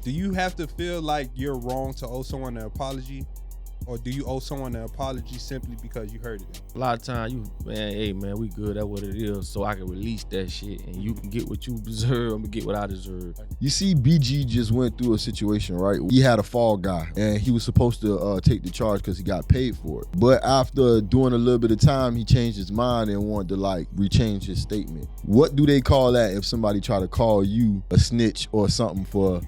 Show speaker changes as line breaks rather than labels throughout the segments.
Do you have to feel like you're wrong to owe someone an apology? Or do you owe someone an apology simply because you hurted them?
A lot of times, hey man, we good at what it is, so I can release that shit, and you can get what you deserve. I'm gonna get what I deserve.
You see, BG just went through a situation, right? He had a fall guy, and he was supposed to take the charge because he got paid for it. But after doing a little bit of time, he changed his mind and wanted to like rechange his statement. What do they call that if somebody try to call you a snitch or something for?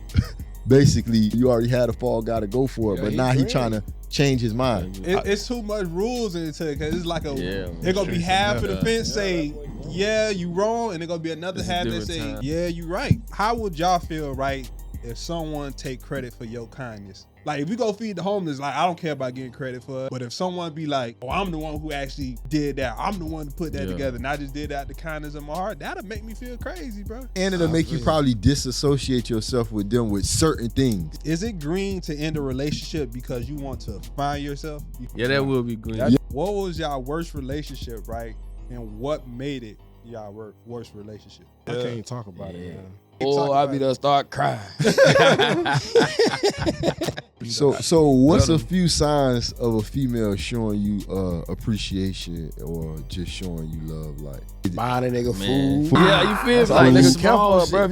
Basically, you already had a fall guy to go for it, but now he trying to change his mind.
It's too much rules into it, because it's like they're going to be half of the fence say, yeah, you wrong, and they're going to be another half that say, yeah, you right. How would y'all feel, right, if someone take credit for your kindness? Like, if we go feed the homeless, like, I don't care about getting credit for it. But if someone be like, oh, I'm the one who actually did that. I'm the one to put that together. And I just did that out the kindness of my heart. That'll make me feel crazy, bro.
And it'll make you probably disassociate yourself with them with certain things.
Is it green to end a relationship because you want to find yourself?
Yeah, that will be green.
What was y'all worst relationship, right? And what made it y'all worst relationship?
I can't even talk about it, man.
Oh, I'll be there start crying.
So what's a few signs of a female showing you appreciation or just showing you love? Like
buying a nigga food.
Yeah, you feel like nigga small, bro.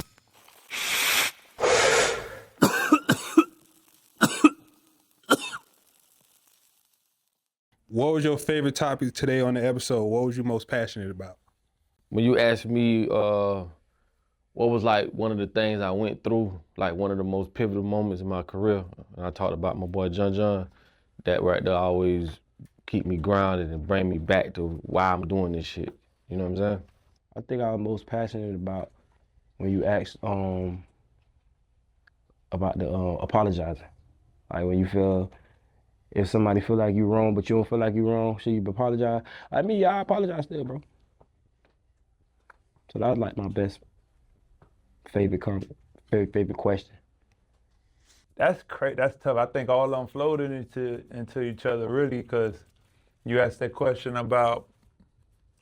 What was your favorite topic today on the episode? What was you most passionate about?
When you asked me what was like one of the things I went through, like one of the most pivotal moments in my career, and I talked about my boy John, that right there always keep me grounded and bring me back to why I'm doing this shit. You know what I'm saying?
I think I was most passionate about when you asked about the apologizing. Like when you feel, if somebody feel like you wrong, but you don't feel like you wrong, should you apologize? I mean, yeah, I apologize still, bro. So that was like my best favorite question.
That's That's tough. I think all of them flowed into each other really, because you asked that question about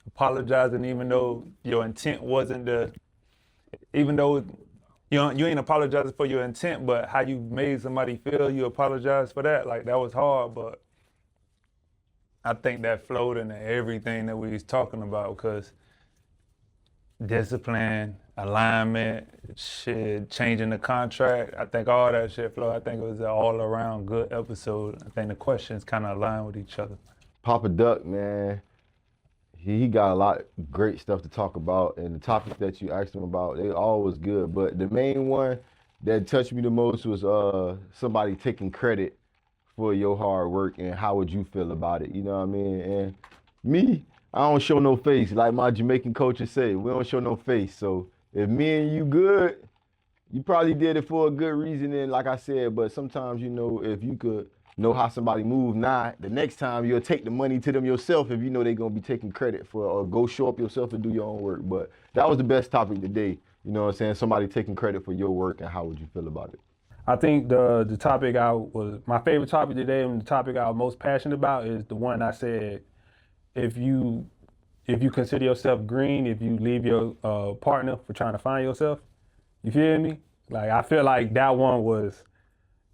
apologizing, even though your intent wasn't even though you ain't apologizing for your intent, but how you made somebody feel, you apologize for that. Like that was hard, but I think that flowed into everything that we was talking about, because discipline, alignment, shit, changing the contract. I think all that shit flowed. I think it was an all around good episode. I think the questions kind of align with each other.
Papaduck, man, he got a lot of great stuff to talk about, and the topics that you asked him about, they all was good. But the main one that touched me the most was somebody taking credit for your hard work, and how would you feel about it? You know what I mean? And me, I don't show no face. Like my Jamaican coaches say, we don't show no face. So if me and you good, you probably did it for a good reason. And like I said, but sometimes, you know, if you could know how somebody move now, the next time you'll take the money to them yourself if you know they're gonna be taking credit for, or go show up yourself and do your own work. But that was the best topic today. You know what I'm saying? Somebody taking credit for your work, and how would you feel about it?
I think the topic my favorite topic today, and the topic I was most passionate about is the one I said, if you consider yourself green, if you leave your partner for trying to find yourself, you feel me? Like, I feel like that one was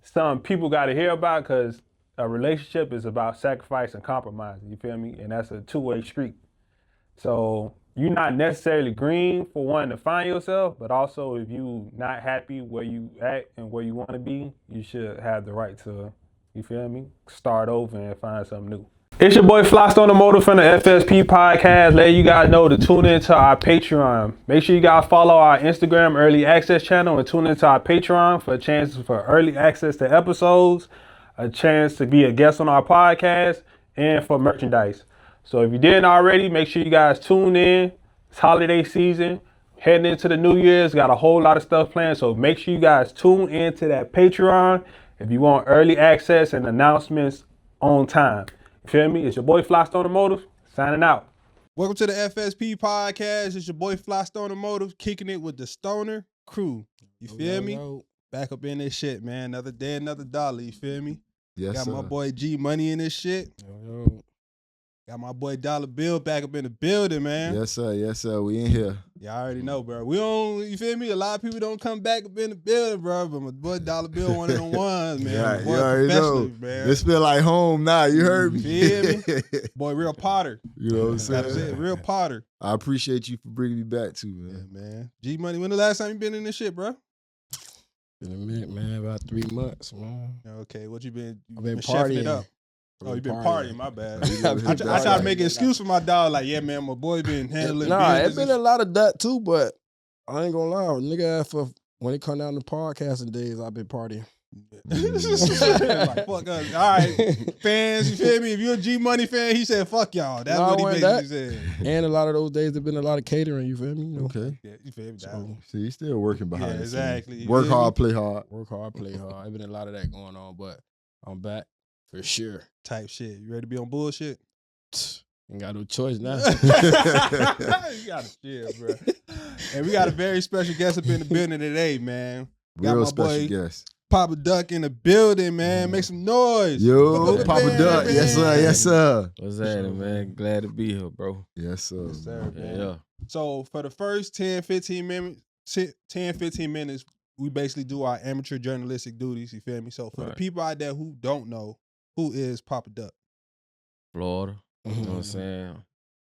something people got to hear about, because a relationship is about sacrifice and compromise, you feel me? And that's a two-way street. So you're not necessarily green for wanting to find yourself, but also if you not happy where you at and where you want to be, you should have the right to, you feel me, start over and find something new. It's your boy Flystoner Motor from the FSP podcast. Letting you guys know to tune into our Patreon. Make sure you guys follow our Instagram early access channel and tune into our Patreon for chances for early access to episodes, a chance to be a guest on our podcast, and for merchandise. So if you didn't already, make sure you guys tune in. It's holiday season. Heading into the New Year's, got a whole lot of stuff planned. So make sure you guys tune into that Patreon if you want early access and announcements on time. You feel me? It's your boy Flystoner Motive, signing out.
Welcome to the FSP podcast. It's your boy Flystoner Motive, kicking it with the Stoner crew. You feel me? Back up in this shit, man. Another day, another dollar. You feel me?
Yes,
Got
sir.
my boy G Money in this shit. Got my boy Dollar Bill back up in the building, man.
Yes, sir. Yes, sir. We in here.
Y'all already know, bro. We don't, you feel me? A lot of people don't come back up in the building, bro. But my boy Dollar Bill one of them ones, man.
Yeah,
My boy
you already know.
man.
This feel like home now. You heard me?
Feel me? Boy, real Potter.
You know what I'm saying?
That's it, real Potter.
I appreciate you for bringing me back too, man.
Yeah, man. G Money, when the last time you been in this shit, bro?
Been a minute, man. About 3 months, man.
Okay, what you been?
I've been
chefing it
partying.
up. Oh, you been partying? My bad.
I
I try to make an excuse for my dog. Like, yeah, man, my boy been handling.
Nah, it
business.
been a lot of that too, but I ain't gonna lie, nigga. For when it come down to podcasting days, I've been partying.
Like, fuck us. All right, fans, you feel me? If you're a G Money fan, he said, fuck y'all. That's what he basically said.
And a lot of those days have been a lot of catering, you feel me? You know?
Okay.
Yeah, you feel me?
So,
See, he's still working behind the
exactly.
scenes.
You
Work
feel
hard, play hard.
work hard, play hard. There's been a lot of that going on, but I'm back for sure.
Type shit. You ready to be on bullshit?
Ain't got no choice now.
You gotta chill, bro. And we got a very special guest up in the building today, man. Got
Real
my
special
boy
guest.
Papaduck in the building, man. Make some noise.
Yo,
Fuck
Papa
man,
Duck.
man.
Yes, sir. Yes, sir.
What's happening, man? Glad to be here, bro.
Yes, sir.
Yes, sir, man.
Yeah.
So for the first 10, 15 minutes, we basically do our amateur journalistic duties. You feel me? So for the
Right.
people out there who don't know, who is Papaduck?
Florida. You know what
Mm-hmm.
I'm saying?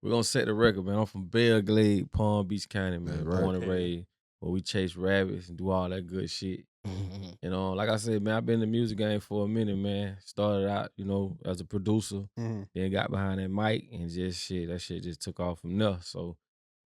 We're gonna set the record, man. I'm from Belle Glade, Palm Beach County, man.
Right.
Born and raised, where we chase rabbits and do all that good shit. You know, like I said, man, I've been in the music game for a minute, man. Started out, you know, as a producer, then got behind that mic and just shit. That shit just took off from there. So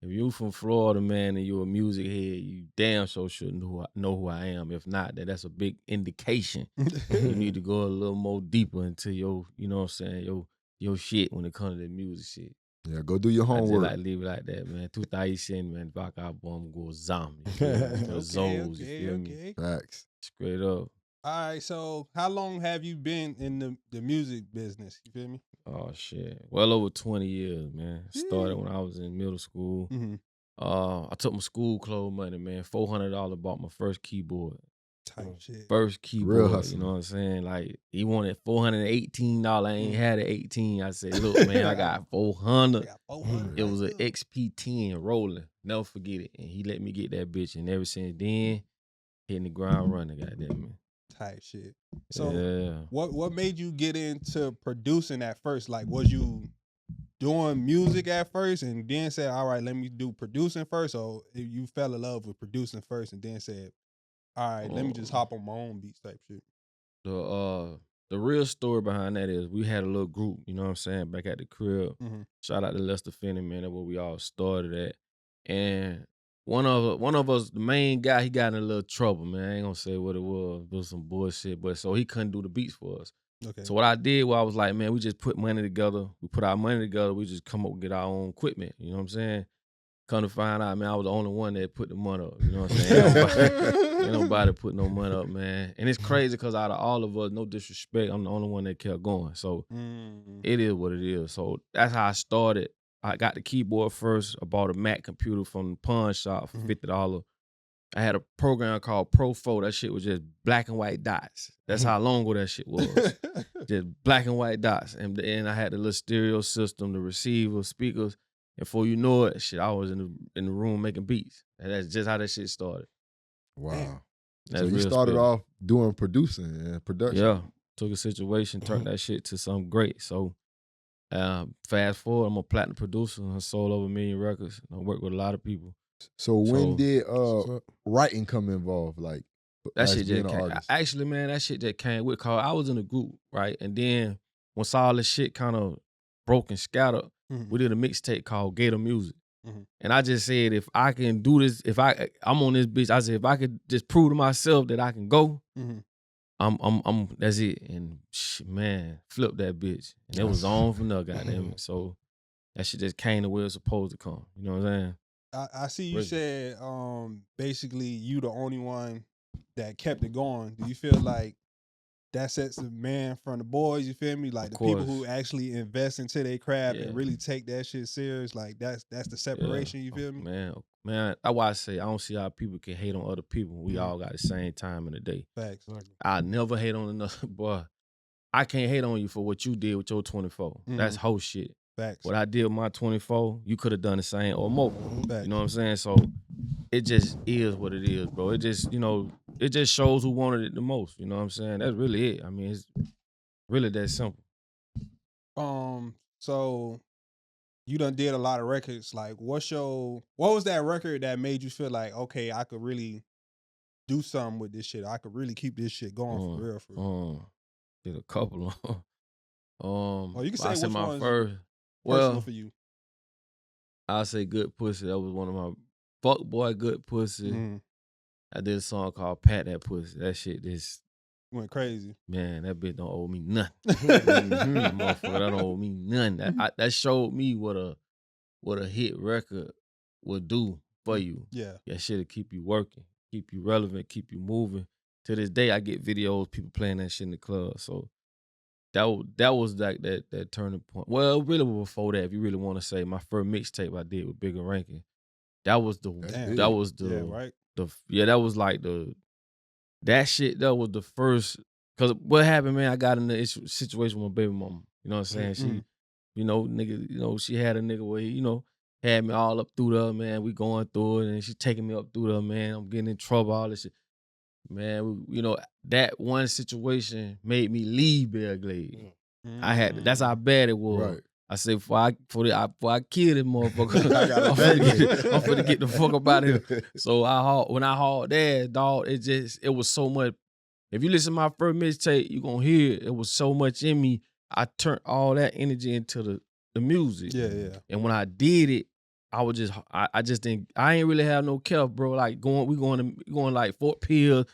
if you from Florida, man, and you're a music head, you damn sure should know who I am. If not, that's a big indication. You need to go a little more deeper into your, you know what I'm saying, your shit when it comes to the music shit.
Yeah, go do your
I just
homework.
like leave it like that, man. 2000, man, back album go zombie. You feel me? For Zoes, you feel me?
Facts.
Straight up.
All right, so how long have you been in the music business? You feel me?
Oh shit. Well over 20 years, man. Started when I was in middle school.
Mm-hmm.
I took my school clothes money, man. $400 bought my first keyboard.
Type shit.
First keyboard,
hustle.
you know what I'm saying? Like, he wanted $418. I ain't had it 18. I said, look, man, I got 400.
I got 400
It was an
right there.
XP10 rolling. Never forget it. And he let me get that bitch. And ever since then, hitting the ground running, goddamn it.
Type shit. So
yeah.
what made you get into producing at first? Like, was you doing music at first and then said, all right, let me do producing first? Or you fell in love with producing first and then said, all right, let me just hop on my own beats type shit?
The real story behind that is we had a little group, you know what I'm saying, back at the crib.
Mm-hmm.
Shout out to Lester Finney, man. That's where we all started at. And one of us, the main guy, he got in a little trouble, man. I ain't gonna say what it was some bullshit, but so he couldn't do the beats for us.
Okay.
So what I did was I was like, man, we just put money together. We put our money together. We just come up and get our own equipment. You know what I'm saying? Come to find out, man, I was the only one that put the money up. You know what I'm saying? Ain't nobody put no money up, man. And it's crazy because out of all of us, no disrespect, I'm the only one that kept going. So it is what it is. So that's how I started. I got the keyboard first. I bought a Mac computer from the pawn shop for $50. I had a program called Pro 4. That shit was just black and white dots. That's how long ago that shit was. Just black and white dots. And I had the little stereo system, the receiver, speakers. And before you know it, shit, I was in the room making beats. And that's just how that shit started.
Wow.
That's
So you
real
started
spill.
off doing producing and production.
Yeah. Took a situation, turned that shit to something great. So fast forward, I'm a platinum producer. I sold over 1 million records. I work with a lot of people.
So when
So-
did writing come involved? Like
That
as
shit
being
just
an
came.
artist?
Actually, man, that shit just came with. Cause I was in a group, right? And then once all this shit kind of broke and scattered, we did a mixtape called Gator Music. And I just said, if I can do this, I'm on this bitch, I said, if I could just prove to myself that I can go, I'm that's it. And man, flip that bitch. And it was on from there, goddamn it. So that shit just came the way it was supposed to come. You know what I'm saying?
I see you
Really?
said basically you the only one that kept it going. Do you feel like that sets the man from the boys, you feel me? Like the people who actually invest into their craft and really take that shit serious, like that's the separation, you feel me?
Man, that's why I say I don't see how people can hate on other people. We all got the same time in the day.
Facts.
I never hate on another boy. I can't hate on you for what you did with your 24. That's whole shit.
Facts.
What I did with my 24, you could have done the same or more.
Facts.
You know what I'm saying? So it just is what it is, bro. It just, it just shows who wanted it the most. You know what I'm saying? That's really it. I mean, it's really that simple.
So you done did a lot of records. Like, what was that record that made you feel like, okay, I could really do something with this shit? I could really keep this shit going for real, for real.
Did a couple of
you can say which
my
one's
first.
Personal for you.
I'll say Good Pussy. That was one of my fuck boy Good Pussy.
Mm-hmm.
I did a song called Pat That Pussy. That shit just
went crazy.
Man, that bitch don't owe me nothing. That motherfucker, that don't owe me nothing. That showed me what a hit record would do for you.
Yeah.
That shit'll keep you working, keep you relevant, keep you moving. To this day, I get videos, people playing that shit in the club. So that was like that turning point. Well, really before that, if you really want to say, my first mixtape I did with Bigger Rankin. That was the that shit, that was the first. Cause what happened, man, I got in the situation with my baby mama. You know what I'm saying? She, nigga, she had a nigga where he, had me all up through there, man. We going through it, and she taking me up through there, man. I'm getting in trouble, all this shit. Man, that one situation made me leave Bear Glade. That's how bad it was. Right. I said, before I kill this motherfucker, I'm finna get the fuck up out of here. So when I hauled that, dog, it was so much. If you listen to my first mixtape, you gonna hear it. It was so much in me. I turned all that energy into the music.
Yeah.
And when I did it, I ain't really have no care, bro. Like we going like Fort Pierce,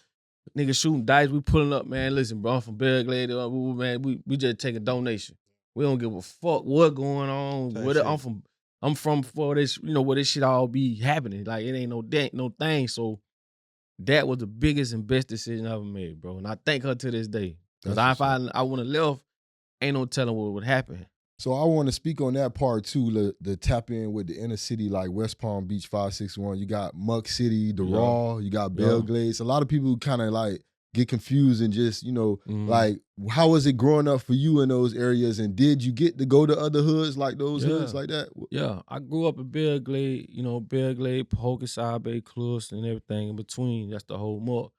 niggas shooting dice, we pulling up, man. Listen, bro, I'm from Bear Glade, man. We just take a donation. We don't give a fuck what going on. I'm from for this, where this shit all be happening. Like it ain't no thing. So that was the biggest and best decision I ever made, bro. And I thank her to this day. Cause if I would have left, ain't no telling what would happen.
So I want to speak on that part too, the tap in with the inner city like West Palm Beach 561. You got Muck City, the Raw, you got Belle Glades. A lot of people kind of like get confused and just, like, how was it growing up for you in those areas? And did you get to go to other hoods like those hoods like that?
Yeah, I grew up in Belle Glade, Belle Glade, Pahokee, Side Bay, Cluster, and everything in between. That's the whole muck.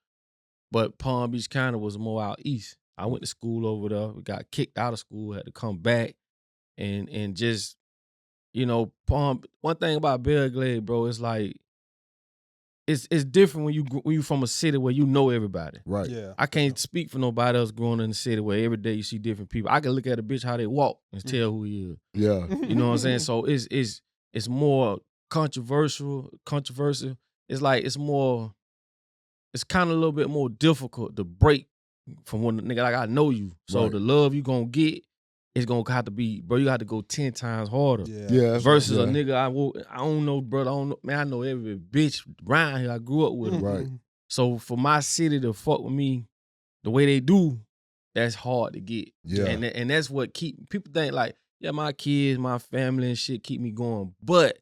But Palm Beach kind of was more out east. I went to school over there. We got kicked out of school, had to come back. And just, one thing about Belle Glade, bro, it's like, it's different when you from a city where you know everybody.
Right.
Yeah.
I can't speak for nobody else growing in the city where every day you see different people. I can look at a bitch how they walk and tell who he is.
Yeah.
You know what I'm saying? So it's more controversial. It's like it's kind of a little bit more difficult to break from when the nigga like I know you. So the love you gonna get, it's gonna have to be, bro, you have to go 10 times harder.
Yeah.
Versus a nigga I don't know, bro. I don't know, man. I know every bitch around here. I grew up with them.
Right.
So for my city to fuck with me the way they do, that's hard to get.
Yeah.
And that's what people think like, yeah, my kids, my family and shit keep me going. But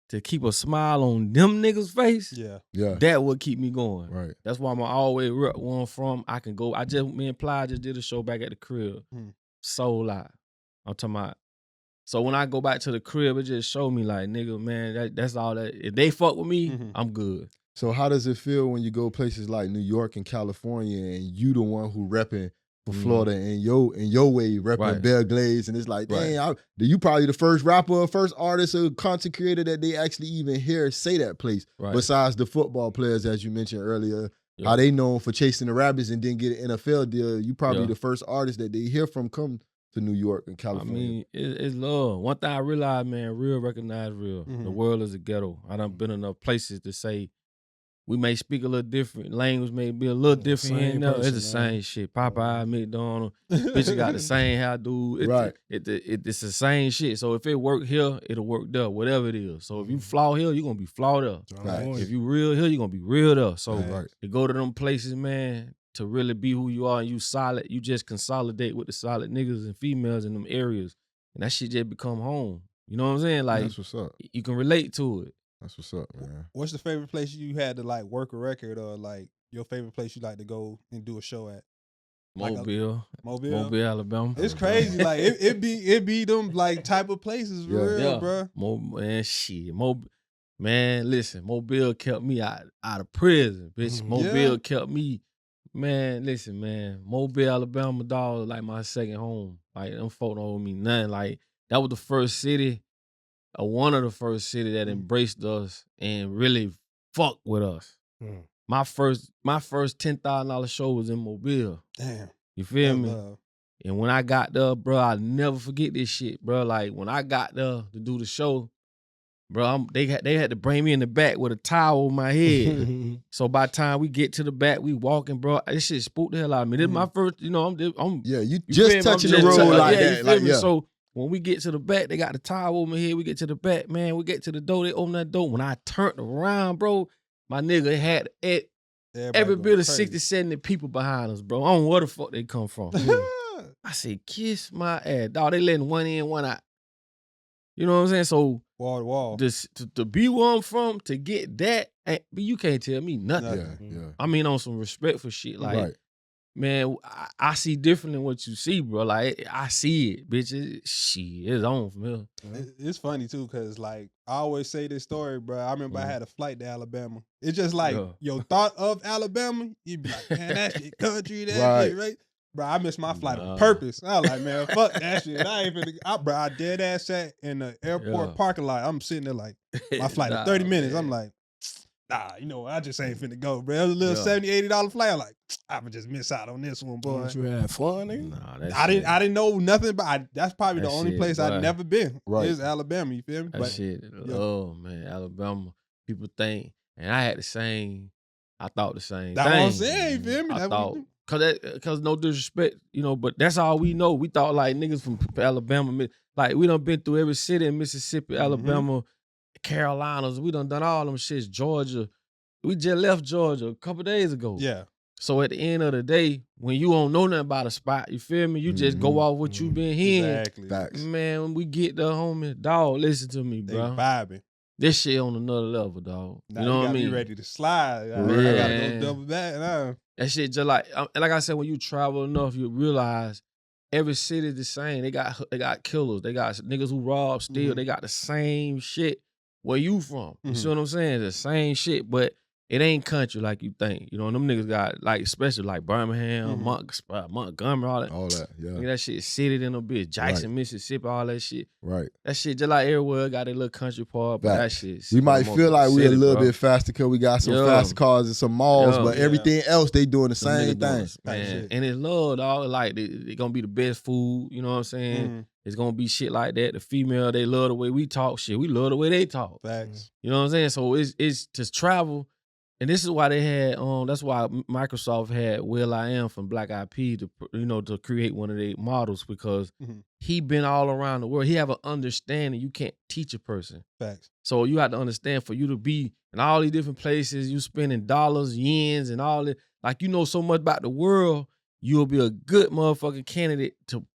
to keep a smile on them niggas' face, that would keep me going.
Right.
That's why I'm always where I'm from. I can go. Me and Ply just did a show back at the crib. Sold out. I'm talking about. So when I go back to the crib, it just showed me like, nigga, man, that's all that. If they fuck with me, I'm good.
So how does it feel when you go places like New York and California and you the one who repping for Florida and your way repping Belle Glades, and it's like, dang, you probably the first rapper or first artist or content creator that they actually even hear say that place. Besides the football players, as you mentioned earlier, how they known for chasing the rabbits and didn't get an NFL deal. You probably the first artist that they hear from come to New York and California.
I mean, it's love. One thing I realized, man, real recognize real. The world is a ghetto. I done been enough places to say we may speak a little different. Language may be a little different here and there. It's the same shit. Popeye, McDonald's, bitch got the same how dude. It's the same shit. So if it work here, it'll work there, whatever it is. So if you flaw here, you're going to be flawed there.
Right.
If you real here, you're going to be real there. So to go to them places, man, to really be who you are and you solid, you just consolidate with the solid niggas and females in them areas. And that shit just become home. You know what I'm saying? Like,
that's what's up.
You can relate to it.
That's what's up, man.
What's the favorite place you had to like work a record, or like your favorite place you like to go and do a show at?
Mobile, Alabama.
It's crazy. Like it be them like type of places for real, bro.
Man, listen, Mobile kept me out of prison, bitch. Mobile kept me, man, listen, man. Mobile, Alabama, dog, like my second home. Like, them folk don't owe me nothing. Like, that was the first city, one of the first city that embraced us and really fucked with us. My first $10,000 show was in Mobile.
Damn.
You feel me?
Love.
And when I got there, bro, I'll never forget this shit, bro. Like, when I got there to do the show, bro, they had to bring me in the back with a towel over my head. So by the time we get to the back, we walking, bro. This shit spooked the hell out of me. This is my first, you know, I'm
you just touching the road like that.
Like, so when we get to the back, they got the towel over my head. We get to the back, man. We get to the door. They open that door. When I turned around, bro, my nigga had every bit of 60, 70 people behind us, bro. I don't know where the fuck they come from. I said, kiss my ass. Dog, they letting one in, one out. You know what I'm saying? So
wall to wall.
To be where I'm from, to get that, but you can't tell me nothing.
Yeah.
I mean, on some respectful shit. Like, man, I see different than what you see, bro. Like, I see it, bitch. It's on from here.
It's funny, too, because, like, I always say this story, bro. I remember I had a flight to Alabama. It's just like, your thought of Alabama, you'd be like, man, that shit country, that shit, right? Bro, I missed my flight on purpose. I was like, man, fuck that shit. I ain't finna, bro, I dead ass sat in the airport parking lot. I'm sitting there like, my flight in 30 minutes. I'm like, nah, you know, I just ain't finna go, bro. It was a little $70, $80 flight. I'm like, I'ma just miss out on this one, boy.
Don't you have fun, nigga?
Nah, I didn't know nothing, but that's probably the only place I'd never been. Is Alabama, you feel me?
That shit, oh man, Alabama. People think, and I had I thought the same thing.
That's what I'm saying, you feel me?
I thought, cause no disrespect, you know, but that's all we know. We thought like niggas from Alabama, like we done been through every city in Mississippi, Alabama, Carolinas. We done all them shits. Georgia. We just left Georgia a couple days ago.
Yeah.
So at the end of the day, when you don't know nothing about a spot, you feel me? You just go off what you been hearing.
Exactly.
Facts.
Man, when we get there, homie, dog, listen to me, bro.
They vibing.
This shit on another level, dog.
Now
you know what I mean?
Be ready to slide. I gotta go double back now.
That shit just like I said, when you travel enough, you realize every city the same. They got killers. They got niggas who rob, steal. They got the same shit. Where you from? You see what I'm saying? The same shit, but it ain't country like you think. You know, them niggas got like, especially like Birmingham, Montgomery, all that.
All that,
Nigga, that shit seated in a bitch. Jackson, Mississippi, all that shit.
Right.
That shit just like everywhere got a little country part, but that shit.
We might feel like we a little bit faster because we got some fast cars and some malls, but everything else they doing the same thing.
Man. And it's love, dog. Like they gonna be the best food. You know what I'm saying? It's gonna be shit like that. The female, they love the way we talk shit. We love the way they talk.
Facts.
You know what I'm saying? So it's to travel. And this is why they had, that's why Microsoft had Will I Am from Black Eyed Peas to create one of their models, because he been all around the world. He have an understanding. You can't teach a person.
Facts.
So you have to understand, for you to be in all these different places, you spending dollars, yens, and all that. Like, you know so much about the world, you'll be a good motherfucking candidate to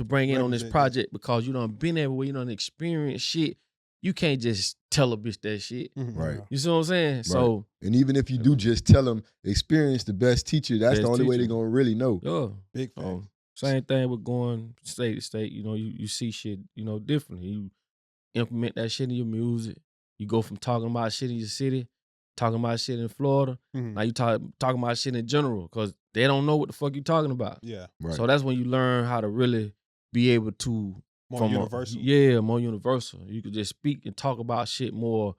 bring in on this project, because you done been everywhere, you done experienced shit. You can't just tell a bitch that shit.
Right.
You see what I'm saying? Right. So,
and even if you do just tell them, experience the best teacher, that's the only way they're going to really know.
Yeah.
Big thing.
Same thing with going state to state. You know, you see shit, differently. You implement that shit in your music. You go from talking about shit in your city, talking about shit in Florida. Now you talking about shit in general, because they don't know what the fuck you talking about.
Yeah.
Right.
So that's when you learn how to really be able to
more universal.
More universal. You could just speak and talk about shit more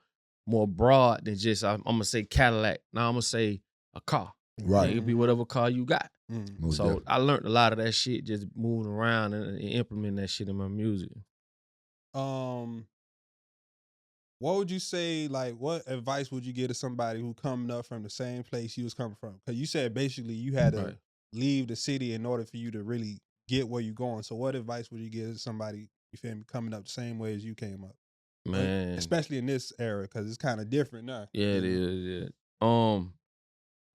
broad than just, I'm going to say Cadillac. Now I'm going to say a car.
Right.
It could be whatever car you got.
Most
So
definitely.
I learned a lot of that shit just moving around and implementing that shit in my music.
What would you say, like, what advice would you give to somebody who coming up from the same place you was coming from? Because you said basically you had to leave the city in order for you to really get where you going. So what advice would you give to somebody, you feel me, coming up the same way as you came up?
Man.
Like, especially in this era, because it's kind of different now.
Yeah, it is. Yeah.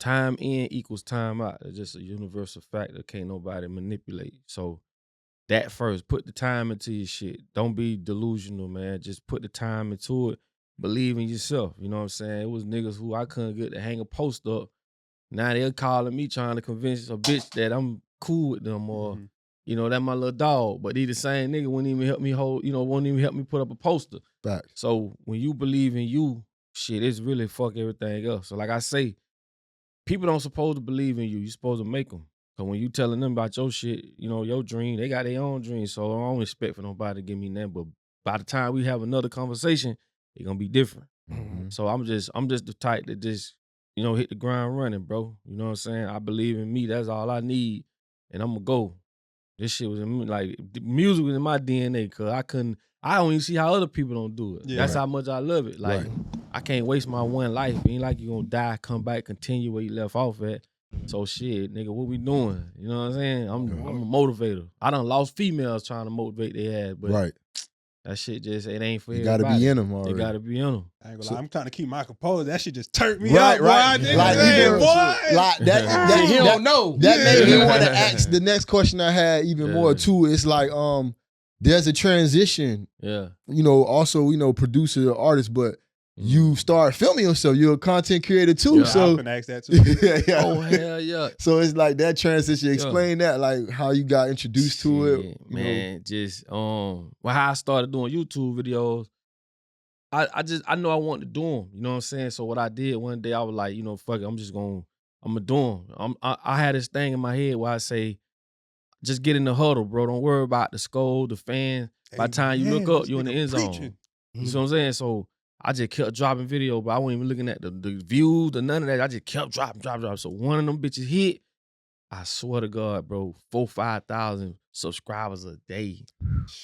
Time in equals time out. It's just a universal fact that can't nobody manipulate. So that first, put the time into your shit. Don't be delusional, man. Just put the time into it. Believe in yourself. You know what I'm saying? It was niggas who I couldn't get to hang a post up Now they're calling me trying to convince a bitch that I'm cool with them or, you know, that my little dog. But he the same nigga wouldn't even help me won't even help me put up a poster.
Facts.
So when you believe in you, shit, it's really fuck everything else. So like I say, people don't supposed to believe in you. You supposed to make them. Cause when you telling them about your shit, you know, your dream, they got their own dream. So I don't expect for nobody to give me nothing. But by the time we have another conversation, it's gonna be different. So I'm just the type that just, you know, hit the ground running, bro. You know what I'm saying? I believe in me. That's all I need. And I'm gonna go. This shit was in me, like, music was in my DNA, cause I don't even see how other people don't do it. Yeah, that's how much I love it. Like, I can't waste my one life. It ain't like you gonna die, come back, continue where you left off at. So shit, nigga, what we doing? You know what I'm saying? I'm a motivator. I done lost females trying to motivate their ass, but that shit just, it ain't for everybody.
It gotta be in them already.
It gotta be in them.
I ain't gonna lie, I'm trying to keep my composure. That shit just turned me up, boy.
Like, that
he don't know.
That made me want to ask the next question I had even more too. It's like, there's a transition.
Yeah.
You know, also, you know, producer, artist, but you start filming yourself. You're a content creator too.
Yeah,
so
I can ask that too.
Oh, hell yeah.
So it's like that transition. Explain that, like how you got introduced to it.
Man, just how I started doing YouTube videos. I know I wanted to do them. You know what I'm saying? So what I did one day, I was like, you know, fuck it, I'm gonna do them. I had this thing in my head where I say, just get in the huddle, bro. Don't worry about the scold, the fans. By the time you look up, you're in the end zone. You see what I'm saying? So I just kept dropping video, but I wasn't even looking at the views, the none of that. I just kept dropping. So one of them bitches hit, I swear to God, bro, 4,000-5,000 subscribers a day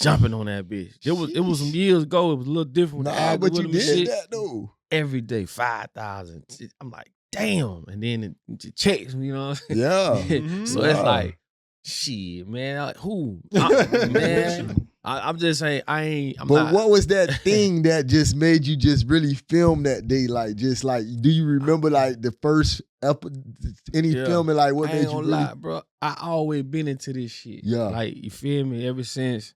jumping on that bitch. It was some years ago. It was a little different.
But you did that though.
Every day, 5,000. I'm like, damn. And then it checks, you know what I'm saying?
Yeah.
So it's like, shit, man. Who? Man. I'm just saying,
what was that thing that just made you just really film that day? Like, just like, do you remember like the first filming? Like, what made you really?
Lie, bro. I always been into this shit.
Yeah.
Like, you feel me? Ever since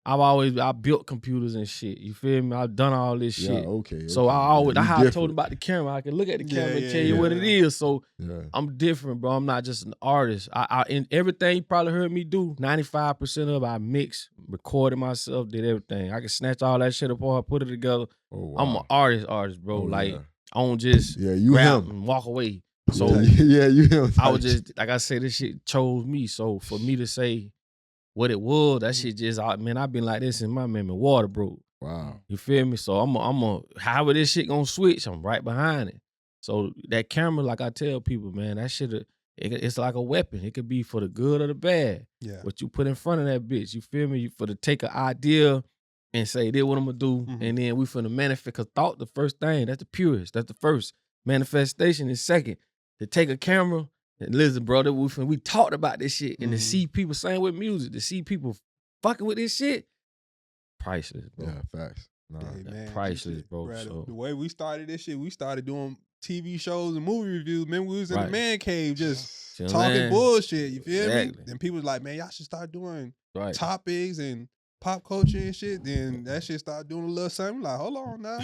I built computers and shit. You feel me? I've done all this shit.
Yeah, okay.
So I told him about the camera. I can look at the camera and tell you what it is. So I'm different, bro. I'm not just an artist. I in everything you probably heard me do, 95% of it I mixed, recorded myself, did everything. I can snatch all that shit apart, put it together.
Oh, wow.
I'm an artist, bro. I don't just
you
rap
him
and walk away. So
you him.
I was just, like I said, this shit chose me. So for me to say what it was, that shit just, man, I've been like this since my water broke.
Wow.
You feel me? So I'm however this shit gonna switch, I'm right behind it. So that camera, like I tell people, man, that shit, it's like a weapon. It could be for the good or the bad.
Yeah.
What you put in front of that bitch, you feel me? For to take an idea and say, this what I'm gonna do, and then we finna manifest, because thought the first thing, that's the purest, that's the first. Manifestation is second. To take a camera, and listen, brother, we talked about this shit, and to see people, same with music, to see people fucking with this shit, priceless, bro.
Yeah, facts. Nah.
Hey, man,
priceless, bro. So.
The way we started this shit, we started doing TV shows and movie reviews. Remember, we was in the man cave just talking bullshit. You feel me? Then people was like, man, y'all should start doing topics and pop culture and shit. Then that shit started doing a little something. Like, hold on now.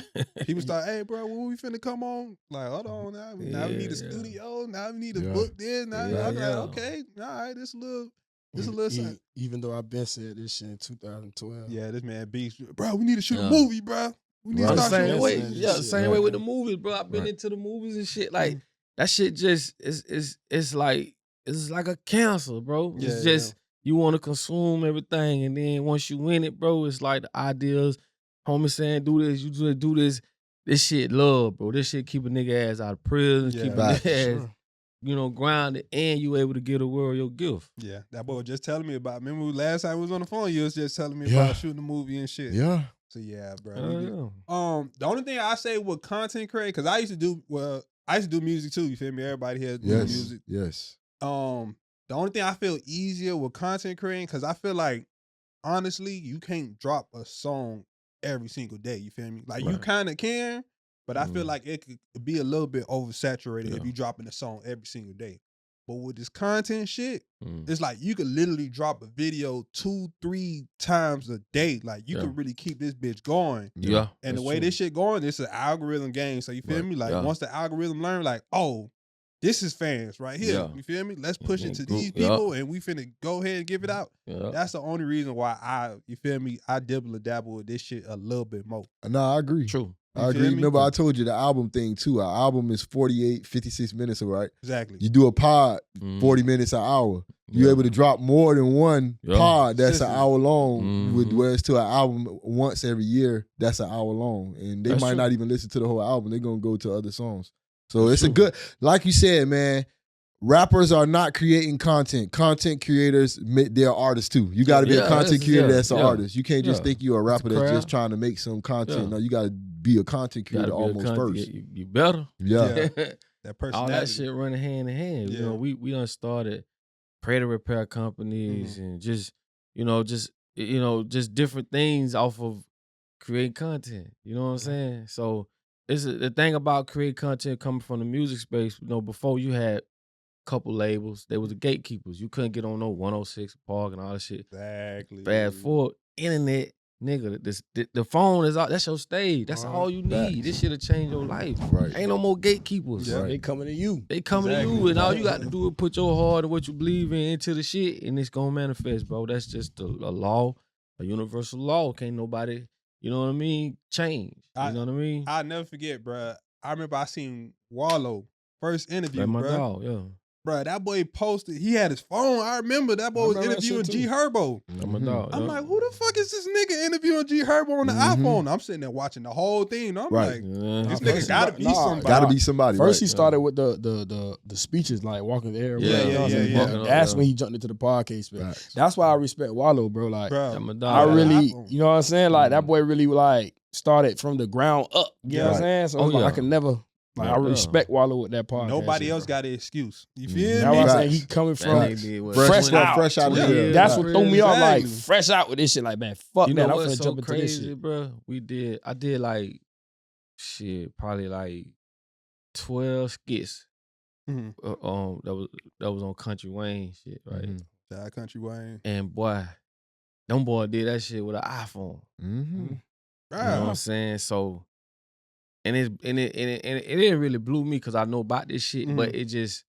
People start, hey, bro, when we finna come on? Like, hold on now. Now we need a studio. Now we need to book this. Now I'm like, okay, all right, this a little something.
Even though I've been said this shit in 2012.
Yeah, this man beats, bro, we need to shoot a movie, bro. We need to start
same
shooting
way.
movies.
Yeah, the same way with the movies, bro. I've been into the movies and shit. Like, that shit just, it's like a cancer, bro. It's just, you want to consume everything, and then once you win it, bro, it's like the ideas, homie saying, do this, you do this. This shit love, bro. This shit keep a nigga ass out of prison, keep a nigga ass, you know, grounded, and you able to give the world your gift.
Yeah, that boy was just telling me about. Remember last time we was on the phone, you was just telling me about shooting a movie and shit.
Yeah.
So yeah, bro. The only thing I say with content create, because I used to do music too. You feel me? Everybody here doing music.
Yes.
The only thing I feel easier with content creating, because I feel like, honestly, you can't drop a song every single day. You feel me? Like, you kind of can, but I feel like it could be a little bit oversaturated if you dropping a song every single day. But with this content shit, it's like you could literally drop a video 2-3 times a day. Like, you could really keep this bitch going.
Yeah.
And the way this shit going, it's an algorithm game. So you feel me? Like, once the algorithm learn, like, oh, this is fans right here.
Yeah.
You feel me? Let's push it to
Group,
these people, and we finna go ahead and give it out.
Yeah.
That's the only reason why you feel me? I dibble dabble with this shit a little bit more.
No, I agree.
True.
I agree. Remember, I told you the album thing too. Our album is 48, 56 minutes, right?
Exactly.
You do a pod, 40 minutes an hour. You're able to drop more than one pod that's an hour long, whereas to an album once every year, that's an hour long. And they might not even listen to the whole album. They're going to go to other songs. So it's a good, like you said, man, rappers are not creating content. Content creators, they're artists too. You got to be a content creator that's an artist. You can't just think you're a rapper that's just trying to make some content. No, you got to be a content creator almost first.
You better.
Yeah. That personality.
All that shit running hand in hand.
Yeah.
You know, we done started credit repair companies and just different things off of create content. You know what I'm saying? So it's the thing about create content coming from the music space. You know, before you had a couple labels, there was the gatekeepers. You couldn't get on no 106 Park and all that shit.
Exactly.
Fast forward, internet. Nigga, the phone is out. That's your stage. That's all you need. This shit'll change your life.
Right.
Ain't no more gatekeepers.
Yeah, they coming to you.
They coming to you, and all you got to do is put your heart and what you believe in into the shit, and it's gonna manifest, bro. That's just a law, a universal law. Can't nobody, you know what I mean, change. You know what I mean?
I'll never forget, bro. I remember I seen Wallow first interview,
Like my
bro.
dog, yeah.
Bro, that boy posted. He had his phone. I remember that boy was interviewing G Herbo.
My dog.
I'm like, who the fuck is this nigga interviewing G Herbo on the iPhone? I'm sitting there watching the whole thing. I'm like, this nigga gotta be somebody.
Gotta be somebody.
First, he started with the speeches, like walking the air.
Yeah.
That's when he jumped into the podcast. Right. That's why I respect Wallow, bro. Like,
bro,
I really, you know what I'm saying? Like, that boy really like started from the ground up. You know what I'm saying? So I can never. Like, I respect Wallow with that podcast.
Nobody else got an excuse. You feel me?
That's what I'm saying. He coming from fresh out of here. That's what threw me off. Like, fresh out with this shit. Like, man, fuck that. I'm finna jump into this shit,
bro. I did like probably like 12 skits. That was on Country Wayne shit, right?
Country Wayne.
And boy, them boy did that shit with an iPhone. You know what I'm saying? So. And it didn't really blew me because I know about this shit, but it just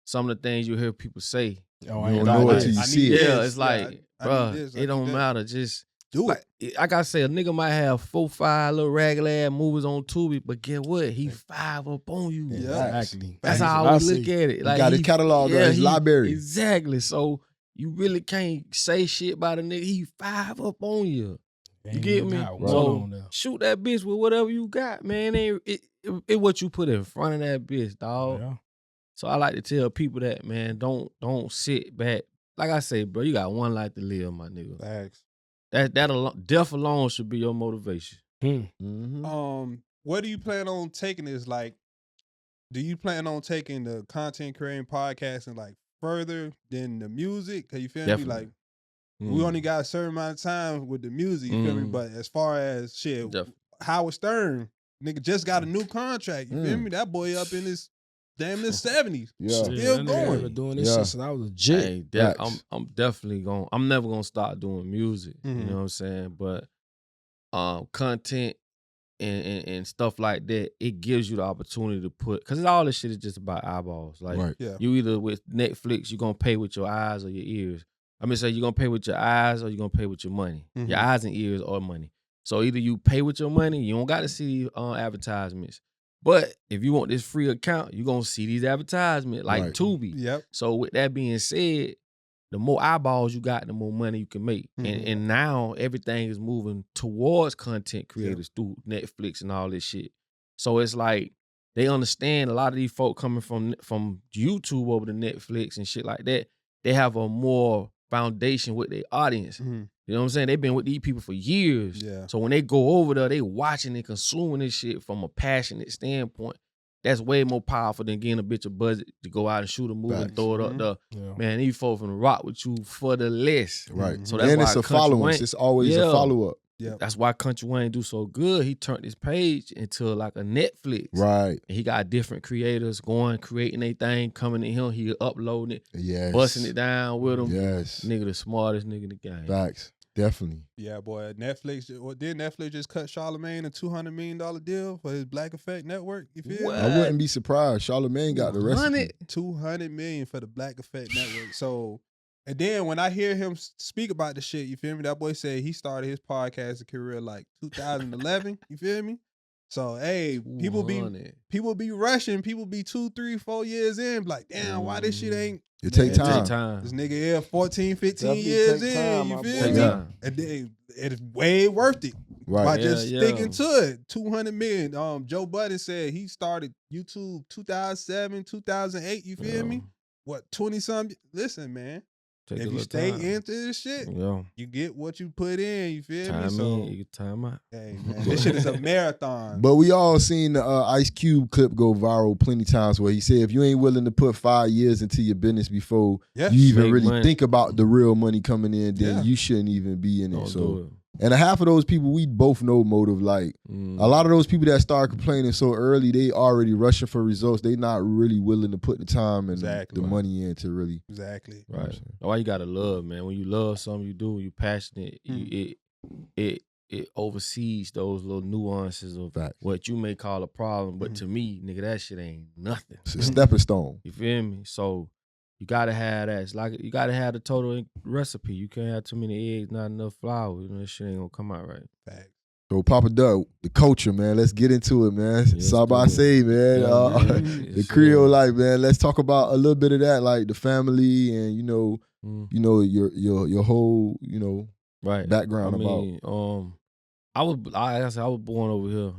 some of the things you hear people say.
Oh, I don't know until you see it.
Yeah, it's like, bro, it don't matter. Just do it. Like I say, a nigga might have 4-5 little regular ass movies on Tubi, but get what? He 5 up on you.
Yeah, exactly.
That's how I always look at it. Like,
he got his catalog, his library.
Exactly. So you really can't say shit about a nigga. He 5 up on you. You get me? So shoot that bitch with whatever you got, man. It what you put in front of that bitch, dog. Yeah. So I like to tell people that, man, don't sit back. Like I say, bro, you got one life to live, my nigga.
Facts.
Death alone should be your motivation.
What do you plan on taking this? Like, do you plan on taking the content creating podcast and like further than the music? Cause you feel me? Like, we only got a certain amount of time with the music, you feel me? But as far as shit, Howard Stern, nigga just got a new contract. You feel me? That boy up in his damn near 70s.
Yeah.
Still going.
Been doing this shit since I was legit.
Hey, I'm definitely I'm never gonna start doing music. You know what I'm saying? But content and stuff like that, it gives you the opportunity to put, because all this shit is just about eyeballs. Like you either with Netflix, you're gonna pay with your eyes or your ears. I mean, say you're gonna pay with your eyes or you're gonna pay with your money. Your eyes and ears or money. So either you pay with your money, you don't got to see advertisements. But if you want this free account, you're gonna see these advertisements like Tubi.
Yep.
So with that being said, the more eyeballs you got, the more money you can make. And now everything is moving towards content creators through Netflix and all this shit. So it's like they understand a lot of these folk coming from YouTube over to Netflix and shit like that. They have a more foundation with their audience. You know what I'm saying? They've been with these people for years.
Yeah.
So when they go over there, they watching and consuming this shit from a passionate standpoint. That's way more powerful than getting a bitch a budget to go out and shoot a movie and throw it up there. Yeah. Man, these folks finna rock with you for the less.
Right.
So that's
and
why
it's a follow-up. It's always a follow-up.
Yeah.
That's why Country Wayne do so good. He turned his page into like a Netflix.
Right.
And he got different creators going, creating their thing, coming to him. He uploading it, busting it down with him.
Yes.
Nigga the smartest nigga in the game.
Facts. Definitely.
Yeah, boy. Did Netflix just cut Charlamagne a $200 million deal for his Black Effect Network? You feel me?
I wouldn't be surprised. Charlamagne got the recipe.
$200 million for the Black Effect Network. So, and then when I hear him speak about the shit, you feel me? That boy said he started his podcasting career like 2011. You feel me? So, hey, people be rushing. People be 2, 3, 4 years in. Like, damn, why this shit ain't?
It take time.
This nigga here 14, 15 years in. You feel me? And then it's way worth it.
Right.
By just sticking to it. 200 million. Joe Budden said he started YouTube 2007, 2008. You feel me? What, 20-something? Listen, man. If you stay into this shit, you get what you put in. You feel me? So
you get time out.
Hey, man, this shit is a marathon.
But we all seen the Ice Cube clip go viral plenty times where he said, if you ain't willing to put 5 years into your business before you even really think about the real money coming in, then you shouldn't even be in it. So. And half of those people, we both know motive. Like, a lot of those people that start complaining so early, they already rushing for results. They not really willing to put the time and the money in to really.
Exactly.
Right. Why you gotta love, man. When you love something you do, you passionate, it oversees those little nuances of what you may call a problem. But to me, nigga, that shit ain't nothing.
It's a stepping stone.
You feel me? So you gotta have that. It's like you gotta have the total recipe. You can't have too many eggs, not enough flour. You know, that shit ain't gonna come out right.
Facts.
So papaduck, the culture, man. Let's get into it, man. Sabase, man. The Creole life, man. Let's talk about a little bit of that, like the family and your whole, background about.
I was born over here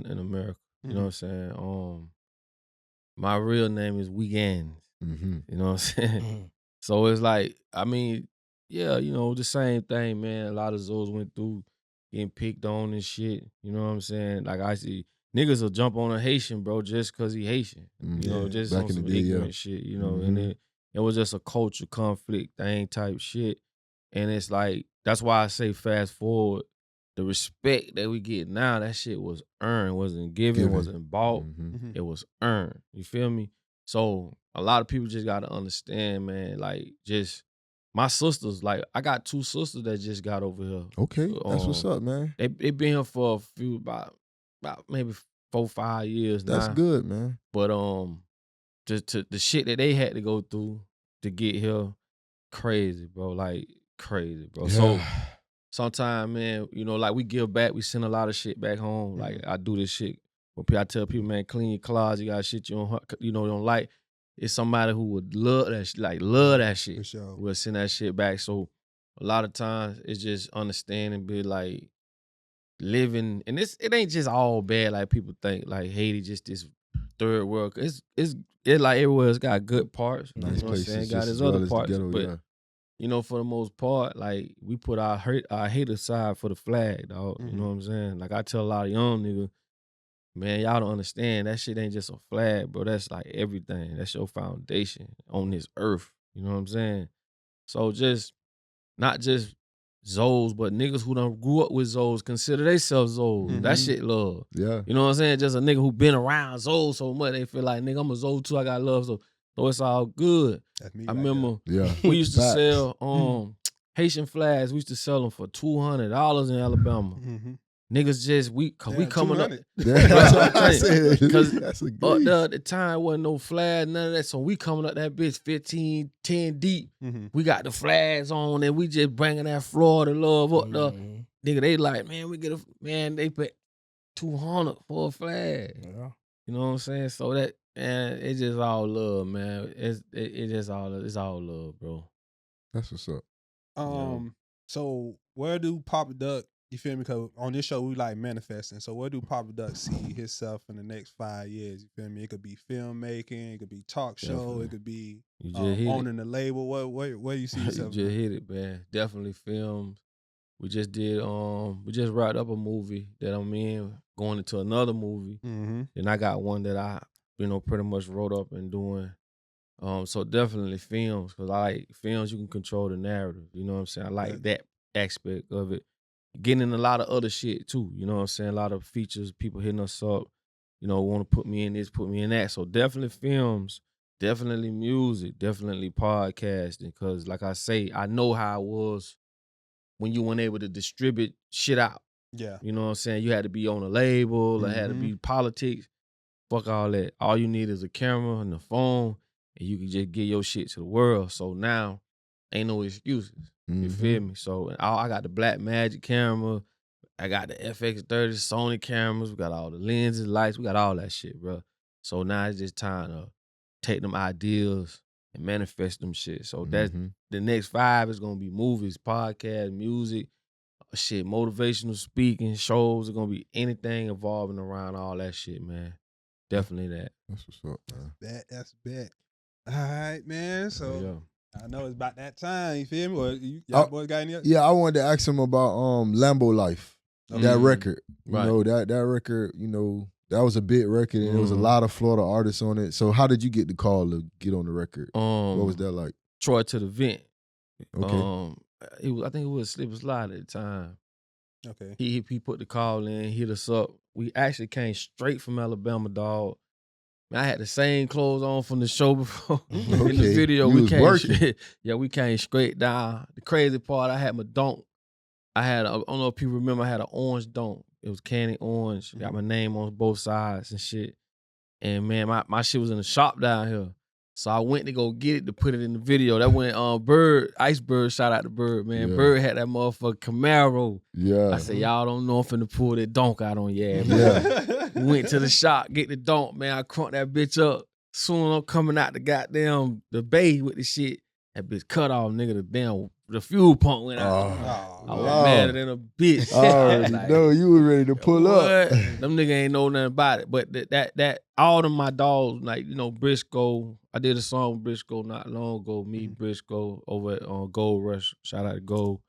in America. You know what I'm saying? My real name is Wiegand. You know what I'm saying? So it's like, I mean, the same thing, man. A lot of Zoes went through getting picked on and shit. You know what I'm saying? Like, I see niggas will jump on a Haitian, bro, just because he Haitian. You know, just on some ignorant shit, you know. And it was just a culture conflict thing type shit. And it's like, that's why I say fast forward, the respect that we get now, that shit was earned. Wasn't given, wasn't bought. It was earned. You feel me? So a lot of people just got to understand, man, like, just my sisters, like, I got 2 sisters that just got over here.
Okay, that's what's up, man.
They been here for a few, about maybe 4, 5 years now.
That's good, man.
But the shit that they had to go through to get here, crazy, bro. Like, crazy, bro. Yeah. So sometimes, man, like, we give back. We send a lot of shit back home. Like, I do this shit. When I tell people, man, clean your closet, you got shit you don't like. It's somebody who would love that shit, love that shit. For sure. We'll send that shit back. So a lot of times it's just understanding, be like living, and it ain't just all bad like people think. Like Haiti, just this third world. It's like everywhere it's got good parts.
Nice places.
Got its other parts, but for the most part, like, we put our hate aside for the flag, dog. You know what I'm saying? Like, I tell a lot of young niggas, man, y'all don't understand. That shit ain't just a flag, bro. That's like everything. That's your foundation on this earth. You know what I'm saying? So just, not just Zoes, but niggas who done grew up with Zoes consider themselves Zoes. That shit love.
Yeah.
You know what I'm saying? Just a nigga who been around Zoes so much, they feel like, nigga, I'm a Zoe too. I got love. So it's all good.
That's me.
I remember we used to sell Haitian flags. We used to sell them for $200 in Alabama. Niggas just, we coming up.
That's what I said.
Because at the time, wasn't no flag, none of that. So we coming up that bitch 15, 10 deep. We got the flags on and we just bringing that Florida love up there. Nigga, they like, man, they put $200 for a flag. Yeah. You know what I'm saying? So that, man, it's just all love, man. It's all love, bro.
That's what's up.
So where do papaduck, you feel me? Because on this show, we like manifesting. So where do papaduck see himself in the next 5 years? You feel me? It could be filmmaking. It could be talk show.
Definitely.
It could be owning the label. Where you see yourself?
You just hit it, man. Definitely films. We just did, we just wrapped up a movie that I'm in, going into another movie. And I got one that I, pretty much wrote up and doing. So definitely films, because I like films, you can control the narrative. You know what I'm saying? I like that aspect of it. Getting in a lot of other shit too, you know what I'm saying? A lot of features, people hitting us up, want to put me in this, put me in that. So definitely films, definitely music, definitely podcasting. Because like I say, I know how I was when you weren't able to distribute shit out.
Yeah.
You know what I'm saying? You had to be on a label, it had to be politics. Fuck all that. All you need is a camera and a phone, and you can just get your shit to the world. So now, ain't no excuses. You feel me? So I got the Black Magic camera. I got the FX30 Sony cameras. We got all the lenses, lights. We got all that shit, bro. So now it's just time to take them ideas and manifest them shit. So that's the next 5 is gonna be movies, podcasts, music, shit, motivational speaking, shows. Are gonna be anything evolving around all that shit, man. Definitely that.
That's what's up, man.
That's bet. All right, man. So I know it's about that time. You feel me? Or y'all boys got any?
Yeah, I wanted to ask him about Lambo Life. That record. You know, that record, you know, that was a big record and there was a lot of Florida artists on it. So how did you get the call to get on the record? What was that like?
Troy to the Vent.
Okay.
I think it was Slip and Slide at the time.
Okay.
He put the call in, hit us up. We actually came straight from Alabama, dog. I had the same clothes on from the show before. In the video, we came straight down. The crazy part, I had my donk. I don't know if people remember, I had an orange donk. It was candy orange. Got my name on both sides and shit. And man, my shit was in the shop down here. So I went to go get it to put it in the video. That went Bird, Iceberg, shout out to Bird, man. Yeah. Bird had that motherfucking Camaro.
Yeah.
I said, y'all don't know I'm finna pull that donk out on you, man. Went to the shop, get the donk, man. I crunked that bitch up. Soon I'm coming out the bay with the shit. That bitch cut off, nigga. The fuel pump went out. I was madder than a bitch.
I already know you were ready to pull up.
Them nigga ain't know nothing about it. But that all of my dogs, like, you know, Briscoe. I did a song with Briscoe not long ago. Me, Briscoe, over at Gold Rush. Shout out to Gold.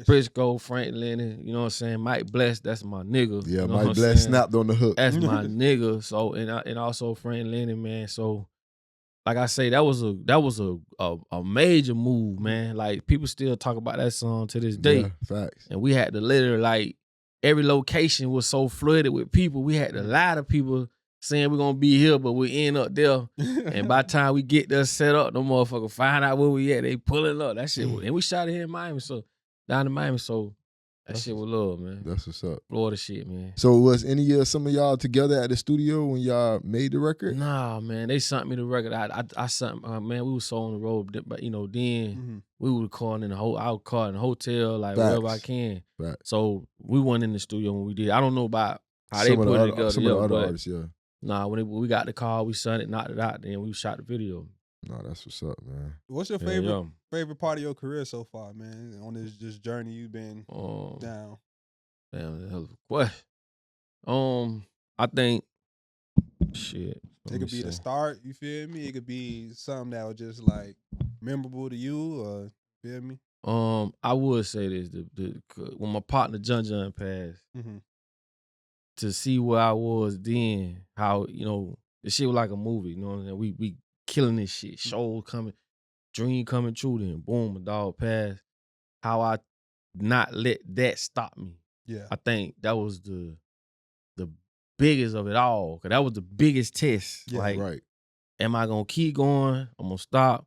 Briscoe, Frank Lennon, you know what I'm saying? Mike Bless, that's my nigga.
Yeah,
you know
Mike Bless snapped on the hook.
That's my nigga. So and also Frank Lennon, man. So like I say, that was a major move, man. Like people still talk about that song to this day.
Yeah, facts.
And we had to literally, like, every location was so flooded with people. We had to lie to people saying we're gonna be here, but we end up there. And by the time we get there set up, them motherfuckers find out where we at. They pulling up. That shit. And we shot it here in Miami, so down in Miami, so that shit was love, man.
That's what's up.
Florida shit, man.
So was some of y'all together at the studio when y'all made the record?
Nah, man. They sent me the record. I sent, man, we was so on the road, but you know, then we were recording I was recording in a hotel, like wherever I can.
Facts.
So we weren't in the studio when we did. I don't know about how they put it together.
Some of the other artists, yeah.
Nah, when we got the call, we sent it, knocked it out, then we shot the video.
No, that's what's up, man.
What's your favorite part of your career so far, man? On this journey you've been down.
Damn, that's a hell of a question. I think shit.
It could be the start, you feel me? It could be something that was just like memorable to you, or feel me?
I would say this: when my partner John passed, to see where I was then, how, you know, the shit was like a movie. You know what I'm saying? We killing this shit, shows coming, dream coming true. Then boom, my dog passed. How I not let that stop me.
Yeah,
I think that was the biggest of it all, because that was the biggest test.
Yeah,
like,
right.
Am I gonna keep going? I'm gonna stop.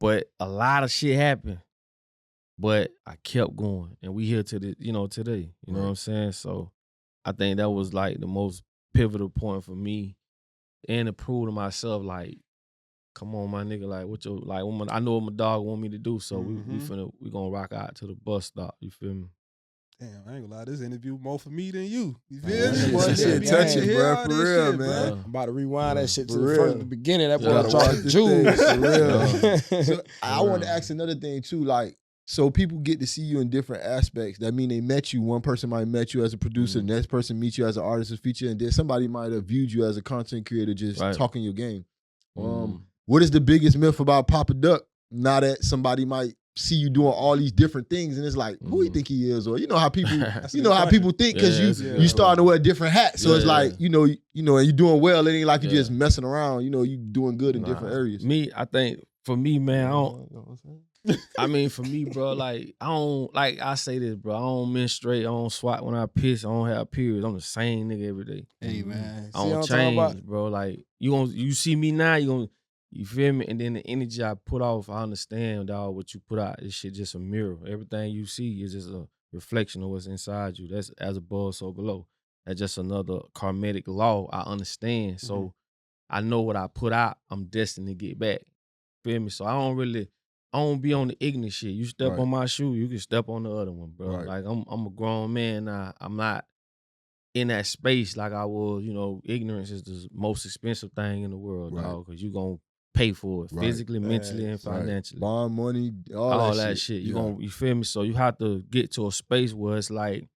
But a lot of shit happened. But I kept going, and we here to today. You know what I'm saying? So I think that was like the most pivotal point for me, and to prove to myself, like, come on, my nigga, like, I know what my dog want me to do, so we gonna rock out to the bus stop. You feel me?
Damn, I ain't gonna lie, this interview more for me than you. You feel me?
That shit touching, bro, for real, man.
I'm about to rewind that shit to
the
beginning. That boy dropped the jewels.
For real. So I wanted to ask another thing too, like, so people get to see you in different aspects. That mean they met you. One person might have met you as a producer, the next person meets you as an artist or feature, and then somebody might have viewed you as a content creator just talking your game. What is the biggest myth about papaduck? Now that somebody might see you doing all these different things, and it's like, who you think he is? Or you know how people, people think, because you starting to wear different hats. So it's like, you know, and you doing well. It ain't like you just messing around. You know, you doing good in different areas.
Me, I think for me, man, I mean, for me, bro, like, I say this, bro, I don't menstruate, I don't swat when I piss, I don't have periods. I'm the same nigga every day.
Hey, man.
I don't change, bro. Like, you see me now, you gonna You feel me? And then the energy I put off, I understand, dog, what you put out. This shit just a mirror. Everything you see is just a reflection of what's inside you. That's as above, so below. That's just another karmic law I understand. So I know what I put out, I'm destined to get back. Feel me? So I don't be on the ignorant shit. You step on my shoe, you can step on the other one, bro.
Right.
Like I'm a grown man now. I'm not in that space like I was. You know, ignorance is the most expensive thing in the world, dog, because you gonna pay for it physically, mentally, and financially.
Bond money, all that shit.
You feel me? So you have to get to a space where it's like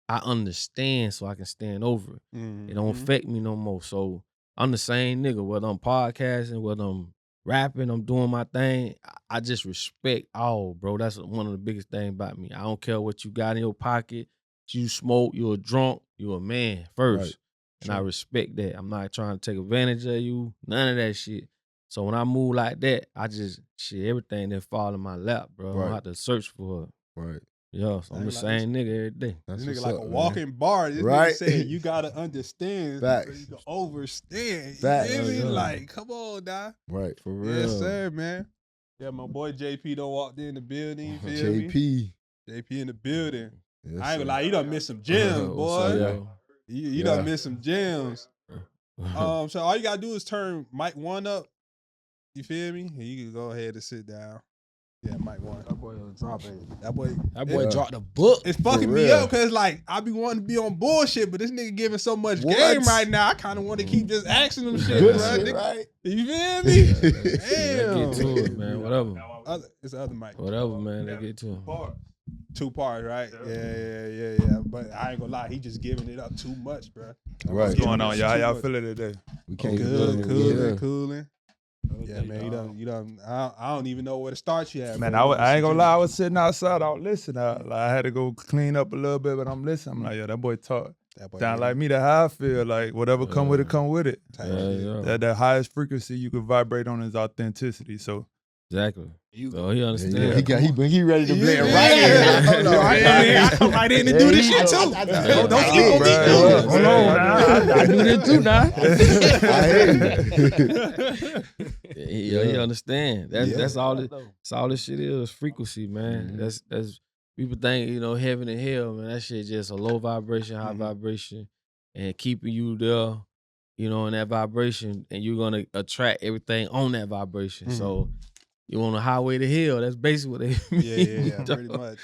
I understand so I can stand over it. It don't affect me no more. So I'm the same nigga, whether I'm podcasting, whether I'm rapping, I'm doing my thing. I just respect all, bro. That's one of the biggest things about me. I don't care what you got in your pocket. You smoke, you're a drunk, you're a man first. Right. And I respect that. I'm not trying to take advantage of you, none of that shit. So when I move like that, I just, everything that fall in my lap, bro. I don't have to search for it.
Right.
Yeah, so I'm the same nigga every day.
This nigga like a walking bar. This nigga said you gotta understand so you can overstand. You feel me? Like, come on, dog.
Right.
For real.
Yes, sir, man. Yeah, my boy JP done walked in the building. You feel me? JP in the building. Yes, I ain't gonna lie, you done missed some gems, boy. You done missed some gems. So all you gotta do is turn mic 1 up. You feel me? And you can go ahead and sit down. Yeah, mic 1. That boy was dropping. That boy
dropped a book.
It's fucking me up because like I be wanting to be on bullshit, but this nigga giving so much game right now. I kind of want to keep just asking him shit, bro. Right? You feel me? Damn.
Get to it, man. Whatever.
It's the other mic.
Whatever, man. They get to it.
2 parts, right? Yeah. But I ain't gonna lie, he just giving it up too much, bro.
Right. What's going on, y'all? How y'all feeling today?
We can't
cooling. Yeah, man, you done. I don't even know where to start you at.
Man, I ain't gonna lie. I was sitting outside. I was listening. I had to go clean up a little bit, but I'm listening. I'm like, yo, that boy talk. Sound like me. That's how I feel. Like whatever come with it, come with it. That highest frequency you can vibrate on is authenticity. So.
Exactly. So he understands.
He ready to play it right here.
I come right in and do this shit too. Don't sleep on me.
Hold on now. I do this too now.
I hear you. He understand. That's all. That's all this shit is. Frequency, man. That's people think heaven and hell, man. That shit just a low vibration, high vibration, and keeping you there, in that vibration, and you're gonna attract everything on that vibration. So. You on the highway to hell. That's basically what they mean.
Yeah, pretty much.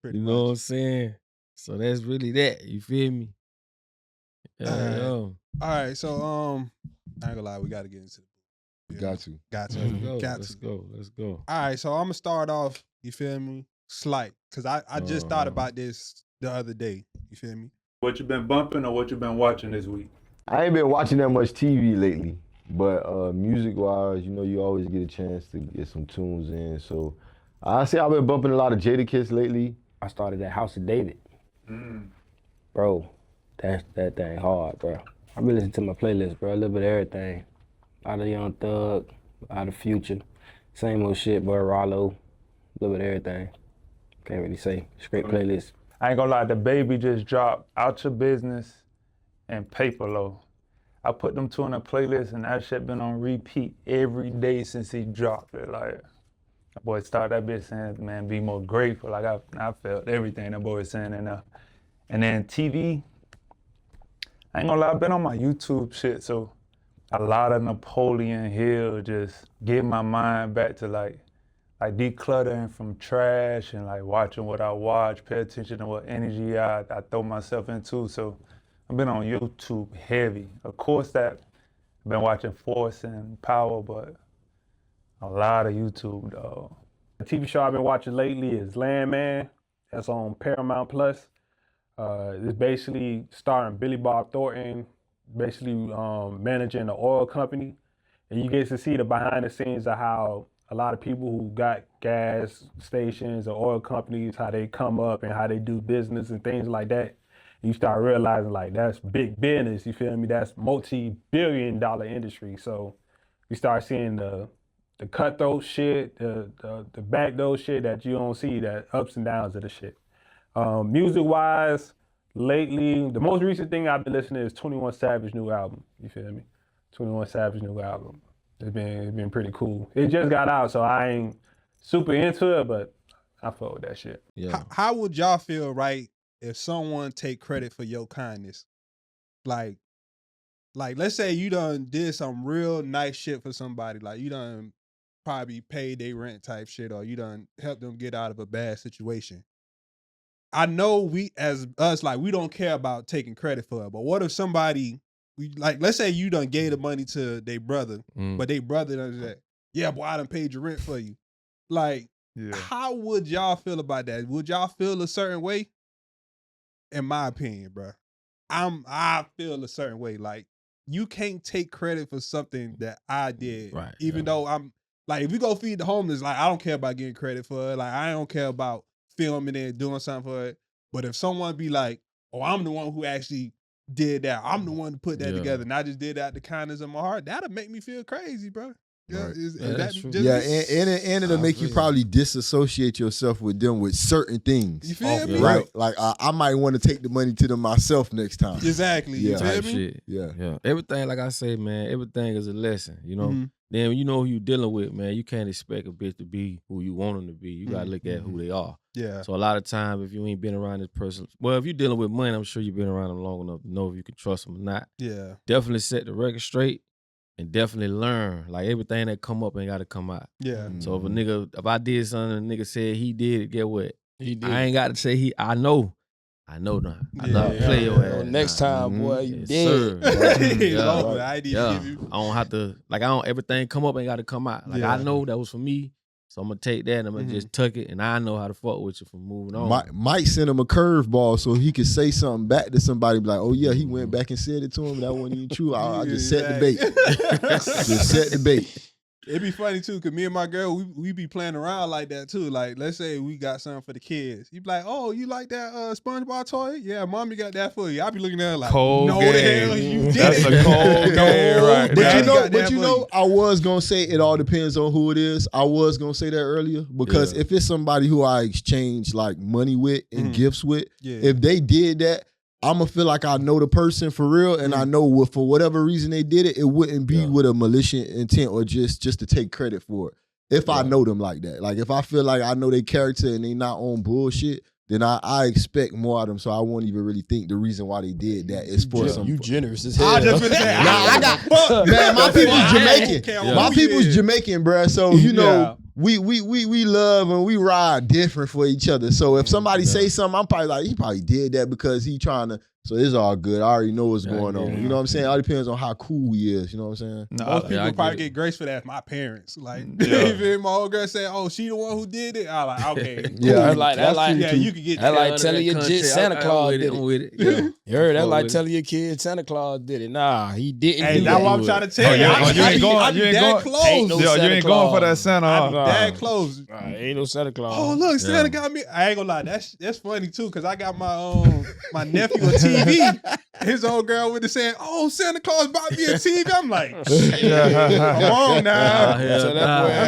You know what I'm saying? So that's really that. You feel me?
All right, so I ain't gonna lie, we gotta get into it.
Got to.
Let's go.
All right, so I'm gonna start off, you feel me? Slight. Cause I just thought about this the other day. You feel me?
What you been bumping or what you been watching this week?
I ain't been watching that much TV lately. But music-wise, you always get a chance to get some tunes in. So I say I've been bumping a lot of Jadakiss lately.
I started at House of David. Bro, that thing hard, bro. I been listening to my playlist, bro. A little bit of everything. A lot of Young Thug, a lot of Future. Same old shit, bro. Rollo. A little bit of everything. Can't really say. Straight playlist.
I ain't gonna lie, the baby just dropped Out Your Business and Paper Low. I put them two on a playlist and that shit been on repeat every day since he dropped it. Like, that boy started that bitch saying, man, be more grateful. Like, I felt everything that boy was saying in there. And then TV, I ain't gonna lie, I've been on my YouTube shit, so a lot of Napoleon Hill just get my mind back to like decluttering from trash and like watching what I watch, pay attention to what energy I throw myself into. So I've been on YouTube heavy. Of course that I've been watching Force and Power, but a lot of YouTube, dog.
The TV show I've been watching lately is Landman. That's on Paramount Plus. It's basically starring Billy Bob Thornton, basically managing an oil company. And you get to see the behind the scenes of how a lot of people who got gas stations or oil companies, how they come up and how they do business and things like that. You start realizing like that's big business, you feel me? That's multi-billion-dollar industry. So you start seeing the cutthroat shit, the backdoor shit that you don't see, that ups and downs of the shit. Music-wise, lately, the most recent thing I've been listening to is 21 Savage new album, you feel me? 21 Savage new album. It's been pretty cool. It just got out, so I ain't super into it, but I fuck with that shit.
Yeah. How would y'all feel, right, if someone take credit for your kindness? Like let's say you done did some real nice shit for somebody. Like you done probably paid their rent type shit, or you done helped them get out of a bad situation. I know we as us, like we don't care about taking credit for it, but what if somebody, let's say you done gave the money to their brother, but their brother does that. Yeah, boy, I done paid your rent for you. Like, how would y'all feel about that? Would y'all feel a certain way? In my opinion, bro, I feel a certain way. Like, you can't take credit for something that I did, right? Even though I'm like, if we go feed the homeless, like I don't care about getting credit for it. Like I don't care about filming it, doing something for it. But if someone be like, "Oh, I'm the one who actually did that. I'm the one to put that together, and I just did that out the kindness of my heart," that'll make me feel crazy, bro. Yeah,
right.
is
that
true.
And it'll make you probably disassociate yourself with them with certain things.
You feel me?
Right? Like I might want to take the money to them myself next time.
Exactly.
Yeah.
You feel me?
Shit. Yeah. Everything, like I say, man, everything is a lesson, you know? Then when you know who you dealing with, man, you can't expect a bitch to be who you want them to be. You got to look at who they are.
Yeah.
So a lot of times, if you ain't been around this person, well, if you're dealing with money, I'm sure you've been around them long enough to know if you can trust them or not.
Yeah.
Definitely set the record straight. And definitely learn. Like everything that come up ain't gotta come out.
Yeah.
So if I did something and a nigga said he did it, get what?
He did.
I ain't got to say I know now. I know how to play your ass.
Next time, boy, you dead.
Over. I didn't give you.
I don't have to, everything come up ain't gotta come out. Like I know that was for me. So I'm gonna take that and I'm gonna just tuck it, and I know how to fuck with you from moving on.
Might send him a curveball so he could say something back to somebody, be like, "Oh yeah, he went back and said it to him. That wasn't even true. I just set the bait. Just set the bait."
It'd be funny too, cause me and my girl, we be playing around like that too. Like, let's say we got something for the kids. You be like, "Oh, you like that SpongeBob toy? Yeah, mommy got that for you." I be looking at her like,
cold
"No,
game.
the hell you did
That's
it."
a cold game, right?
But you know, I was gonna say it all depends on who it is. I was gonna say that earlier because if it's somebody who I exchange like money with and gifts with, if they did that, I'm gonna feel like I know the person for real, and I know for whatever reason they did it, it wouldn't be with a malicious intent or just to take credit for it. If I know them like that, like if I feel like I know their character and they not on bullshit, then I expect more of them. So I won't even really think the reason why they did that is for some.
You generous as hell.
I just say, man, my people's Jamaican. My people's Jamaican, bruh. So you know. We love and we ride different for each other. So if somebody say something, I'm probably like, he probably did that because he trying to. So it's all good. I already know what's going on. You know what I'm saying? It all depends on how cool he is. You know what I'm saying?
Most people probably get grace for that. My parents, like, if my old girl say, "Oh, she the one who did it," I'm like, okay, cool. You can get that.
Like telling your kid Santa Claus did it. You heard that? Like telling your kid Santa Claus did it. Nah, he didn't.
Hey, that's what I'm trying to tell you.
You ain't going. You ain't going for that Santa.
That close.
Ain't no Santa Claus.
Oh look, Santa got me. I ain't gonna lie. That's funny too, cause I got my nephew a TV. His old girl with the saying, "Oh, Santa Claus bought me a TV." I'm like, come on now. That's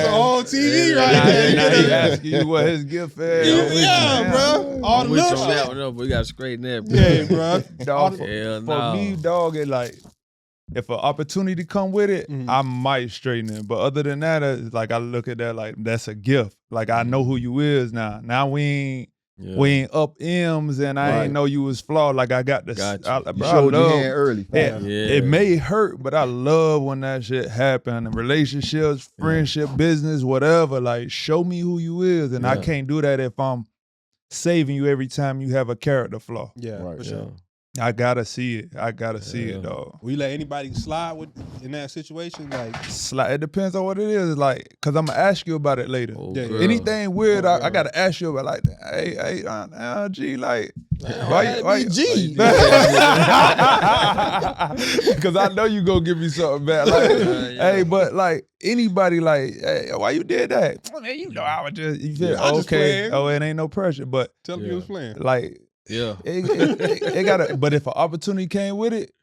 an old TV right there.
Now he asking you what his gift is.
Yeah, bro. All the little shit.
We got to straighten that, bro.
Yeah, bro.
Dog, for me, dog, it like, if an opportunity come with it, I might straighten it. But other than that, it's like I look at that like that's a gift. Like I know who you is now. Now we ain't up M's and I ain't know you was flawed. Like I got this.
You showed your hand early.
It may hurt, but I love when that shit happen. Relationships, friendship, business, whatever. Like show me who you is, and I can't do that if I'm saving you every time you have a character flaw.
Yeah, for sure.
I gotta see it. I gotta see it, dog.
Will you let anybody slide in that situation? Like
slide. It depends on what it is. Like, cause I'm gonna ask you about it later. Anything weird, I gotta ask you about. Like, hey, G, like, why
G?
Cause I know you gonna give me something bad. Like, hey, but like anybody, like, hey, why you did that? Man, you know I was just. You feel okay? Oh, it ain't no pressure, but
tell me you was playing.
Like.
Yeah,
it gotta. But if an opportunity came with it,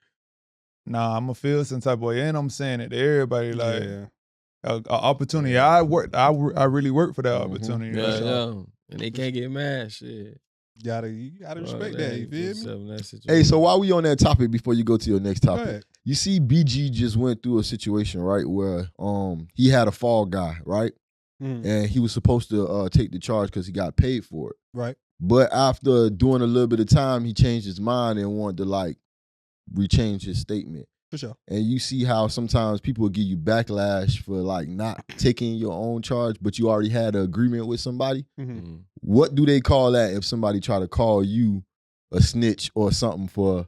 nah, I'm gonna feel some type of way. And I'm saying it to everybody, like an opportunity. I really worked for that opportunity.
And they can't get mad. Shit,
you gotta respect that. You feel me?
Hey, so while we on that topic, before you go to your next topic, you see BG just went through a situation, right, where he had a fall guy, right? And he was supposed to take the charge because he got paid for it.
Right.
But after doing a little bit of time, he changed his mind and wanted to like rechange his statement.
For sure.
And you see how sometimes people will give you backlash for like not taking your own charge, but you already had an agreement with somebody. What do they call that if somebody try to call you a snitch or something for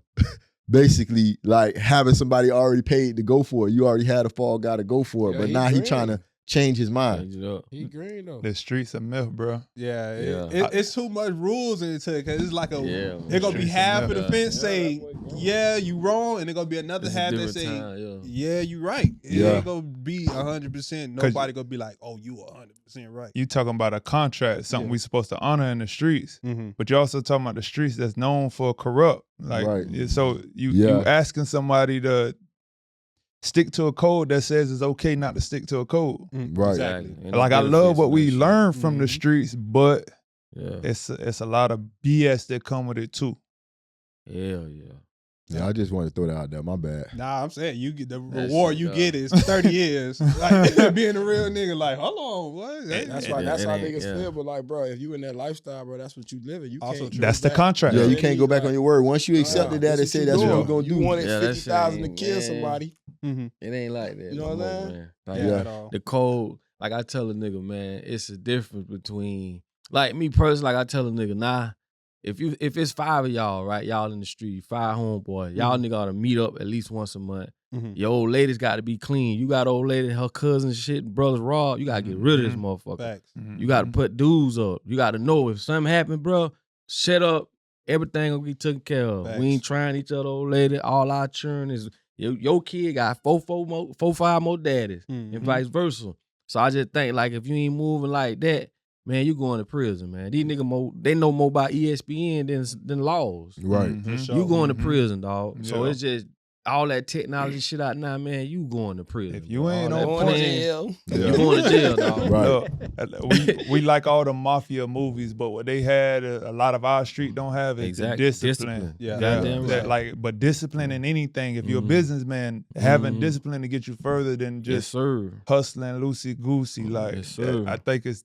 basically like having somebody already paid to go for it? You already had a fall guy to go for it, but now he trying to change his mind.
He green though.
The streets are myth, bro.
Yeah, it's too much rules into it because it's like it's gonna be half of the fence say, yeah, you wrong, and it's gonna be another half that say, yeah, you right. It ain't gonna be 100%. Nobody gonna be like, oh, you 100% right.
You talking about a contract, something we supposed to honor in the streets, but you also talking about the streets that's known for corrupt. Like, so you asking somebody to stick to a code that says it's okay not to stick to a code.
Right.
Exactly.
Like, I love what we learn from the streets, but it's a lot of BS that come with it too.
Hell yeah.
Yeah, I just wanted to throw that out there. My bad.
Nah, I'm saying you get the reward you get is 30 years. Like being a real nigga, like, hold on, what?
That's how niggas feel. But like, bro, if you in that lifestyle, bro, that's what you living. You
also
can't.
That's the contract.
Yeah, you can't go back on your word. Once you accepted that and say that's what we're gonna do.
You wanted 50,000 to kill somebody.
It ain't like that.
You know what I'm saying?
Like,
at all.
the code, like I tell a nigga, man, it's a difference between, like me personally, like I tell a nigga, nah, if it's 5 of y'all, right, y'all in the street, 5 homeboys, y'all nigga ought to meet up at least once a month. Your old lady's got to be clean. You got old lady, her cousin shit, brothers raw. You got to get rid of this motherfucker.
Facts.
You got to put dudes up. You got to know if something happen, bro, shut up. Everything gonna be taken care of.
Facts.
We ain't trying each other, old lady. All our churn is your kid got 5 more daddies, and vice versa. So I just think, like, if you ain't moving like that, man, you going to prison, man. These niggas they know more about ESPN than laws.
Right.
You going to prison, dog. So it's just all that technology shit out now, man. You going to prison.
If you ain't on
Going to jail.
You going to jail, dog.
Right.
Look, we like all the mafia movies, but what they had, a lot of our street don't have is the discipline.
Yeah.
Goddamn right.
Like, but discipline in anything. If you're a businessman, having discipline to get you further than just hustling loosey goosey. Like, I think it's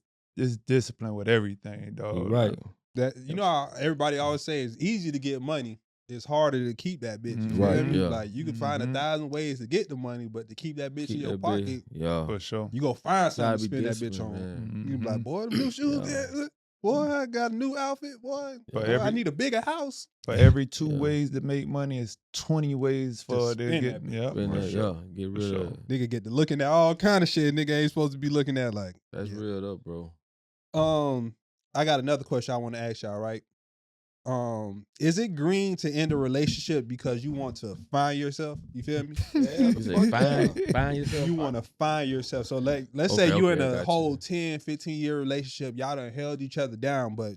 discipline with everything, dog.
Right.
That you know how everybody always say it's easy to get money. It's harder to keep that bitch. You
Right.
feel me?
Yeah.
Like you can find 1,000 ways to get the money, but to keep that bitch in your pocket,
For sure.
you go find something to
Gotta be
spend that bitch on.
disciplined,
You be like, boy, them new shoes, boy, I got a new outfit, boy. I need a bigger house.
For every 2 ways to make money, is 20 ways for to
spend
get.
that
Yeah, for sure.
Get rid of it.
Nigga get to looking at all kind of shit nigga ain't supposed to be looking at. Like,
That's real up, bro.
I got another question I want to ask y'all, right? Is it green to end a relationship because you want to find yourself? You feel me?
You say find yourself.
You want to find yourself. So let's say you in a whole 10, 15-year relationship. Y'all done held each other down, but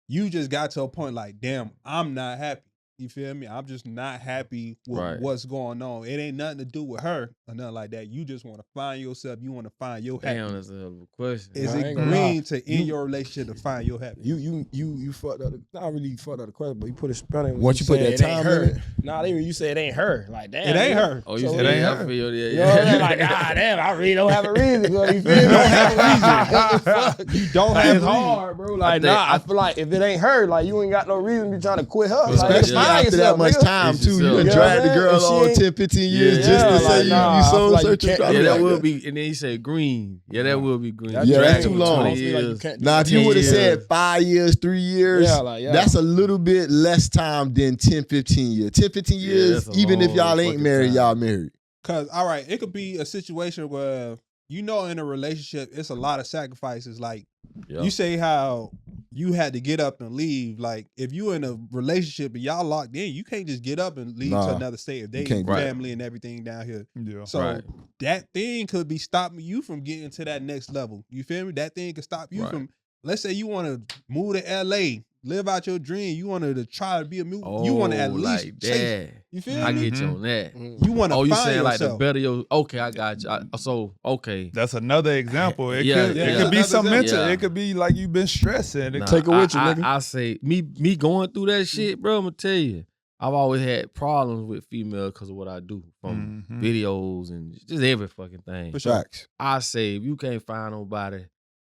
you just got to a point like, damn, I'm not happy. You feel me? I'm just not happy with what's going on. It ain't nothing to do with her or nothing like that. You just want to find yourself. You want to find your happiness.
Damn, that's a hell of a question.
Is it green to end your relationship to find your happiness?
You fucked up. Not really fucked up the question, but you put a spell in.
Once you put that time limit.
Nah, you say it ain't her. Like, damn,
It ain't her.
Oh, you
So
said
it ain't
I
her.
feel
You know what I'm saying? Like, damn, I really don't have a reason. You feel me? Don't have a reason.
You don't
Like,
have
it's
a reason.
hard, bro. Like, I feel like if it ain't her, like, you ain't got no reason to be trying to quit her. Like,
Especially
find
after
yourself,
that much
nigga.
time, too. You
You
done
know
dragged the
what I'm
girl
saying?
on
If she
10, 15 years just
Yeah,
to say
like,
you
nah, I feel
soul
like you
searching.
can't-
Yeah, that
Like,
will be, and then he said green. Yeah, that will be green.
Yeah,
You
that's
dragged
too
it
long.
20
Like, you
years.
can't do
Now, if you
10
would have
years.
said 5 years, 3 years,
Yeah.
that's a little bit less time than 10, 15 years. 10, 15 years,
that's a
even if
long
y'all ain't
fucking
married,
time.
y'all married.
Cause all right, it could be a situation where in a relationship, it's a lot of sacrifices. Like you say how you had to get up and leave. Like if you in a relationship and y'all locked in, you can't just get up and leave to another state if they
can't.
family and everything down here.
Yeah.
So that thing could be stopping you from getting to that next level. You feel me? That thing could stop you from. Let's say you want to move to LA, live out your dream. You want to try to be a you want to at least
like
chase.
that.
You feel
I
me?
get you on that.
You want to
Oh, you
find
saying like
yourself.
the better your? Okay, I got you. Okay.
That's another example. It
Yeah,
could,
yeah.
it could be
Another
some mental.
example.
It could be like you've been stressing.
Nah,
Take it with you, nigga.
I say me going through that shit, bro. I'm gonna tell you. I've always had problems with females because of what I do, from videos and just every fucking thing.
For sure.
I say, if you can't find nobody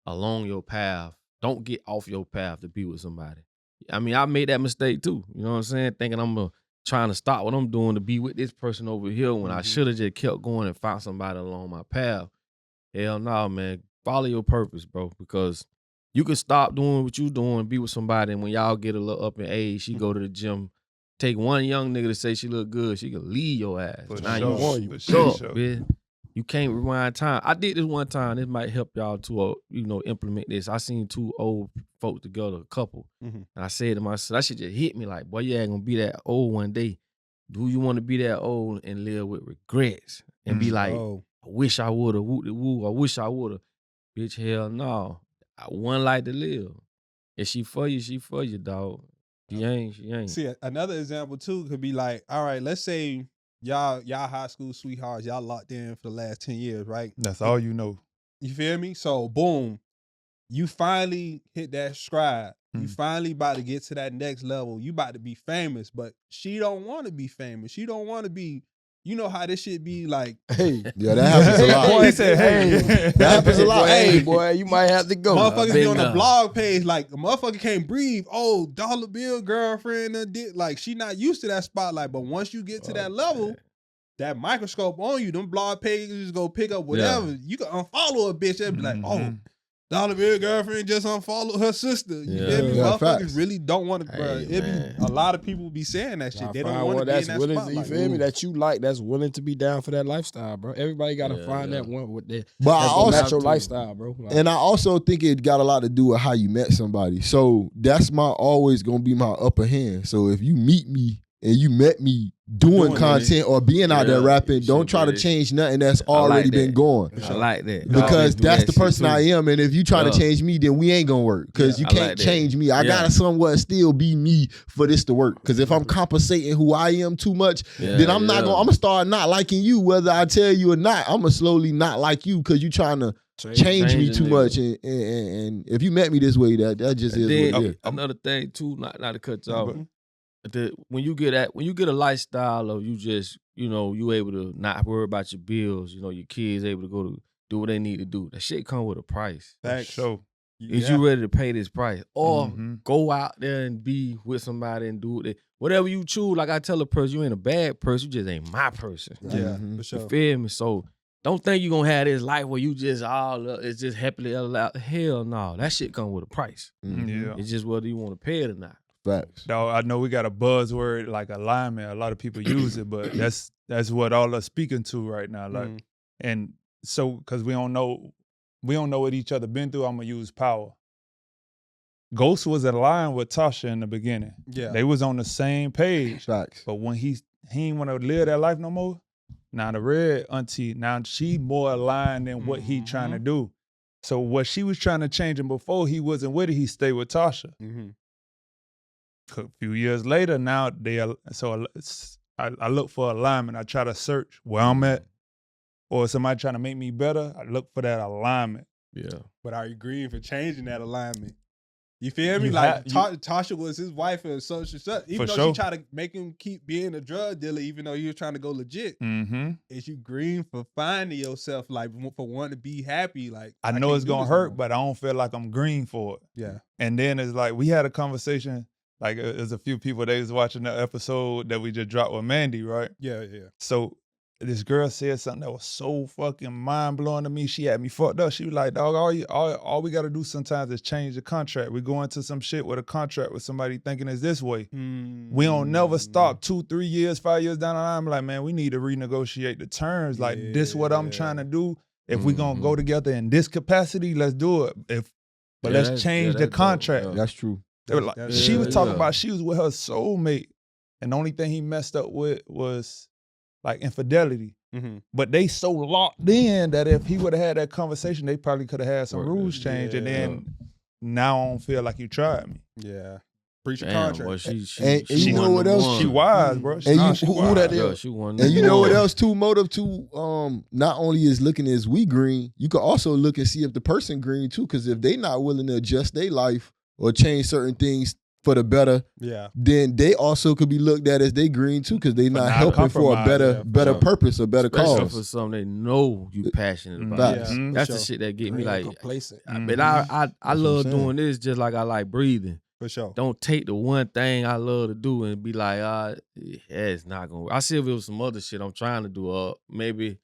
along your path, don't get off your path to be with somebody. I mean, I made that mistake too. You know what I'm saying? Thinking I'm trying to stop what I'm doing to be with this person over here when I should have just kept going and found somebody along my path. Hell no, man. Follow your purpose, bro, because you can stop doing what you doing, be with somebody, and when y'all get a little up in age, she go to the gym, take one young nigga to say she look good, she can leave your ass.
For sure.
Man. You can't rewind time. I did this one time. This might help y'all to, implement this. I seen two old folks together, a couple, and I said to myself, that shit just hit me like, boy, you ain't gonna be that old one day. Do you want to be that old and live with regrets and be like, I wish I would have, woo, I wish I would have. Bitch, hell no. I one like to live. If she for you, dog. She ain't.
See, another example too could be like, all right, let's say y'all high school sweethearts, y'all locked in for the last 10 years, right?
That's all you know.
You feel me? So boom, you finally hit that stride. You finally about to get to that next level. You about to be famous, but she don't want to be famous. She don't want to be, you know how this shit be like.
Hey, yeah, that happens a lot.
He said, hey,
that happens a lot.
Hey, boy, you might have to go.
Motherfuckers be on the blog page like, a motherfucker can't breathe. Oh, dollar bill girlfriend did, like, she not used to that spotlight. But once you get to that level, that microscope on you, them blog pages go pick up whatever. You can unfollow a bitch and be like, oh, dollar bill girlfriend just unfollowed her sister. You feel me? Motherfuckers really don't want to, bro. A lot of people be saying that shit. They don't want to be in that spotlight.
You feel me? That you like, that's willing to be down for that lifestyle, bro. Everybody got to find that one with their natural lifestyle, bro. Like,
and I also think it got a lot to do with how you met somebody. So that's always going to be my upper hand. So if you meet me and you met me doing content or being out there rapping, don't try to change nothing that's already been going.
I like that.
Because that's the person I am. And if you try to change me, then we ain't going to work. Because you can't change me. I got to somewhat still be me for this to work. Because if I'm compensating who I am too much, then I'm not going to, I'm going to start not liking you, whether I tell you or not. I'm going to slowly not like you because you trying to change me too much. And if you met me this way, that just is what it is.
Another thing too, not to cut you off. When you get a lifestyle of you just, you able to not worry about your bills, your kids able to go to do what they need to do. That shit come with a price.
Thanks.
Sure.
Is you ready to pay this price? Or go out there and be with somebody and do it. Whatever you choose, like I tell a person, you ain't a bad person, you just ain't my person.
Yeah, for sure.
You feel me? So don't think you gonna have this life where you just it's just happily allowed. Hell no. That shit come with a price.
Yeah.
It's just whether you want to pay it or not.
Facts.
Dog, I know we got a buzzword like alignment. A lot of people use it, but that's what all us speaking to right now. Like, and so because we don't know what each other been through, I'm gonna use power. Ghost was aligned with Tasha in the beginning.
Yeah,
they was on the same page.
Facts.
But when he ain't want to live that life no more. Now the red auntie, now she more aligned than what he trying to do. So what she was trying to change him before, he wasn't with it. He stayed with Tasha. A few years later, now I look for alignment. I try to search where I'm at, or somebody trying to make me better. I look for that alignment.
Yeah.
But are you agreeing for changing that alignment? You feel me? Like Tasha was his wife and such and such. Even though she tried to make him keep being a drug dealer, even though he was trying to go legit. Is you green for finding yourself, like for wanting to be happy? Like
I know it's gonna hurt, but I don't feel like I'm green for it.
Yeah.
And then it's like we had a conversation. Like there's a few people that was watching the episode that we just dropped with Mandy, right?
Yeah.
So this girl said something that was so fucking mind blowing to me. She had me fucked up. She was like, "Dog, all we gotta do sometimes is change the contract. We go into some shit with a contract with somebody thinking it's this way. We don't never stop 2, 3 years, 5 years down the line. I'm like, man, we need to renegotiate the terms. Like this, what I'm trying to do. If we gonna go together in this capacity, let's do it. But let's change the contract.
That's true.
They were like, she was talking about she was with her soulmate, and the only thing he messed up with was like infidelity. But they so locked in that if he would have had that conversation, they probably could have had some rules change. And then now I don't feel like you tried me.
Yeah. Breach of contract.
Well,
and you know what else?
She wise, bro.
Who that is?
She won.
And you know what else too? Motive too. Not only is looking as we green, you can also look and see if the person green too. Because if they not willing to adjust their life or change certain things for the better, then they also could be looked at as they green too, because they not helping for a better purpose, a better cause.
For something they know you passionate about. That's the shit that get me like
complacent.
But I love doing this just like I like breathing.
For sure.
Don't take the one thing I love to do and be like, it's not gonna work. I see if it was some other shit I'm trying to do, maybe.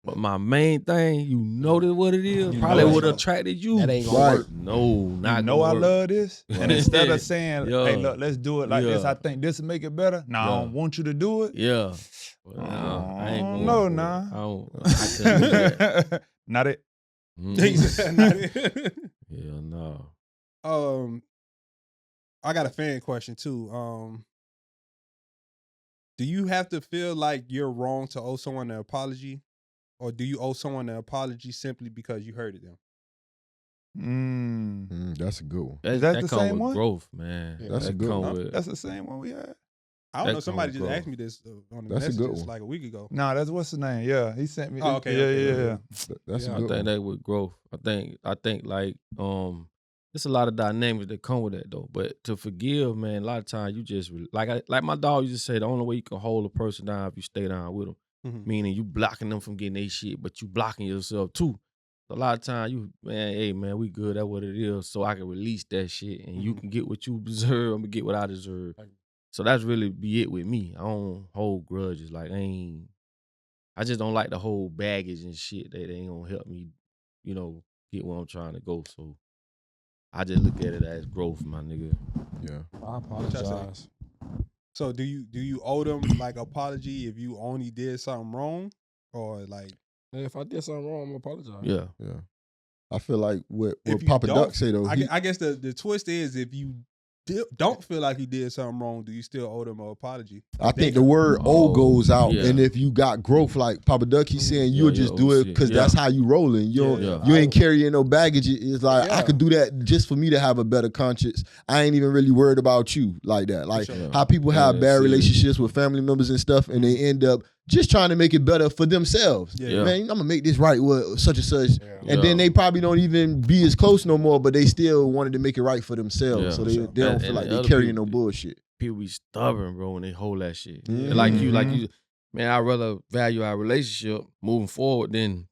But my main thing, you know what it is, probably would have attracted you.
That ain't gonna work.
No, not
gonna work. I love this. And instead of saying, hey, look, let's do it like this, I think this will make it better. No, I don't want you to do it.
Yeah.
I ain't no, nah.
I couldn't do that.
Not it.
Not it.
Yeah, no.
I got a fan question too. Do you have to feel like you're wrong to owe someone an apology? Or do you owe someone an apology simply because you hurted them?
That's a good one.
Is that the same one?
Growth, man.
Yeah, that's a good one.
That's the same one we had.
I don't know. Somebody just asked me this on the messages like a week ago.
No, that's what's the name. Yeah, he sent me.
Oh, okay.
Yeah.
That's a good one.
I think that with growth. I think like there's a lot of dynamics that come with that though. But to forgive, man, a lot of times you just like my dog used to say, the only way you can hold a person down if you stay down with them. Meaning you blocking them from getting their shit, but you blocking yourself too. So a lot of times hey man, we good, that's what it is. So I can release that shit and you can get what you deserve, I'm gonna get what I deserve. So that's really be it with me. I don't hold grudges. Like I just don't like the whole baggage and shit that ain't gonna help me, get where I'm trying to go. So I just look at it as growth, my nigga.
Yeah.
I apologize.
So do you owe them like apology if you only did something wrong, or like
if I did something wrong, I'm gonna apologize.
Yeah.
I feel like what Papa Duck say though.
I guess the twist is if you don't feel like you did something wrong, do you still owe them an apology?
I think the word "owe" goes out, and if you got growth, like Papa Duck, he's saying you'll just do it because that's how you rolling. You ain't carrying no baggage. It's like I could do that just for me to have a better conscience. I ain't even really worried about you like that. Like how people have bad relationships with family members and stuff, and they end up just trying to make it better for themselves. Man, I'm gonna make this right with such and such. And then they probably don't even be as close no more, but they still wanted to make it right for themselves. So they don't feel like they carrying no bullshit.
People be stubborn, bro, when they hold that shit. Like you, man, I'd rather value our relationship moving forward than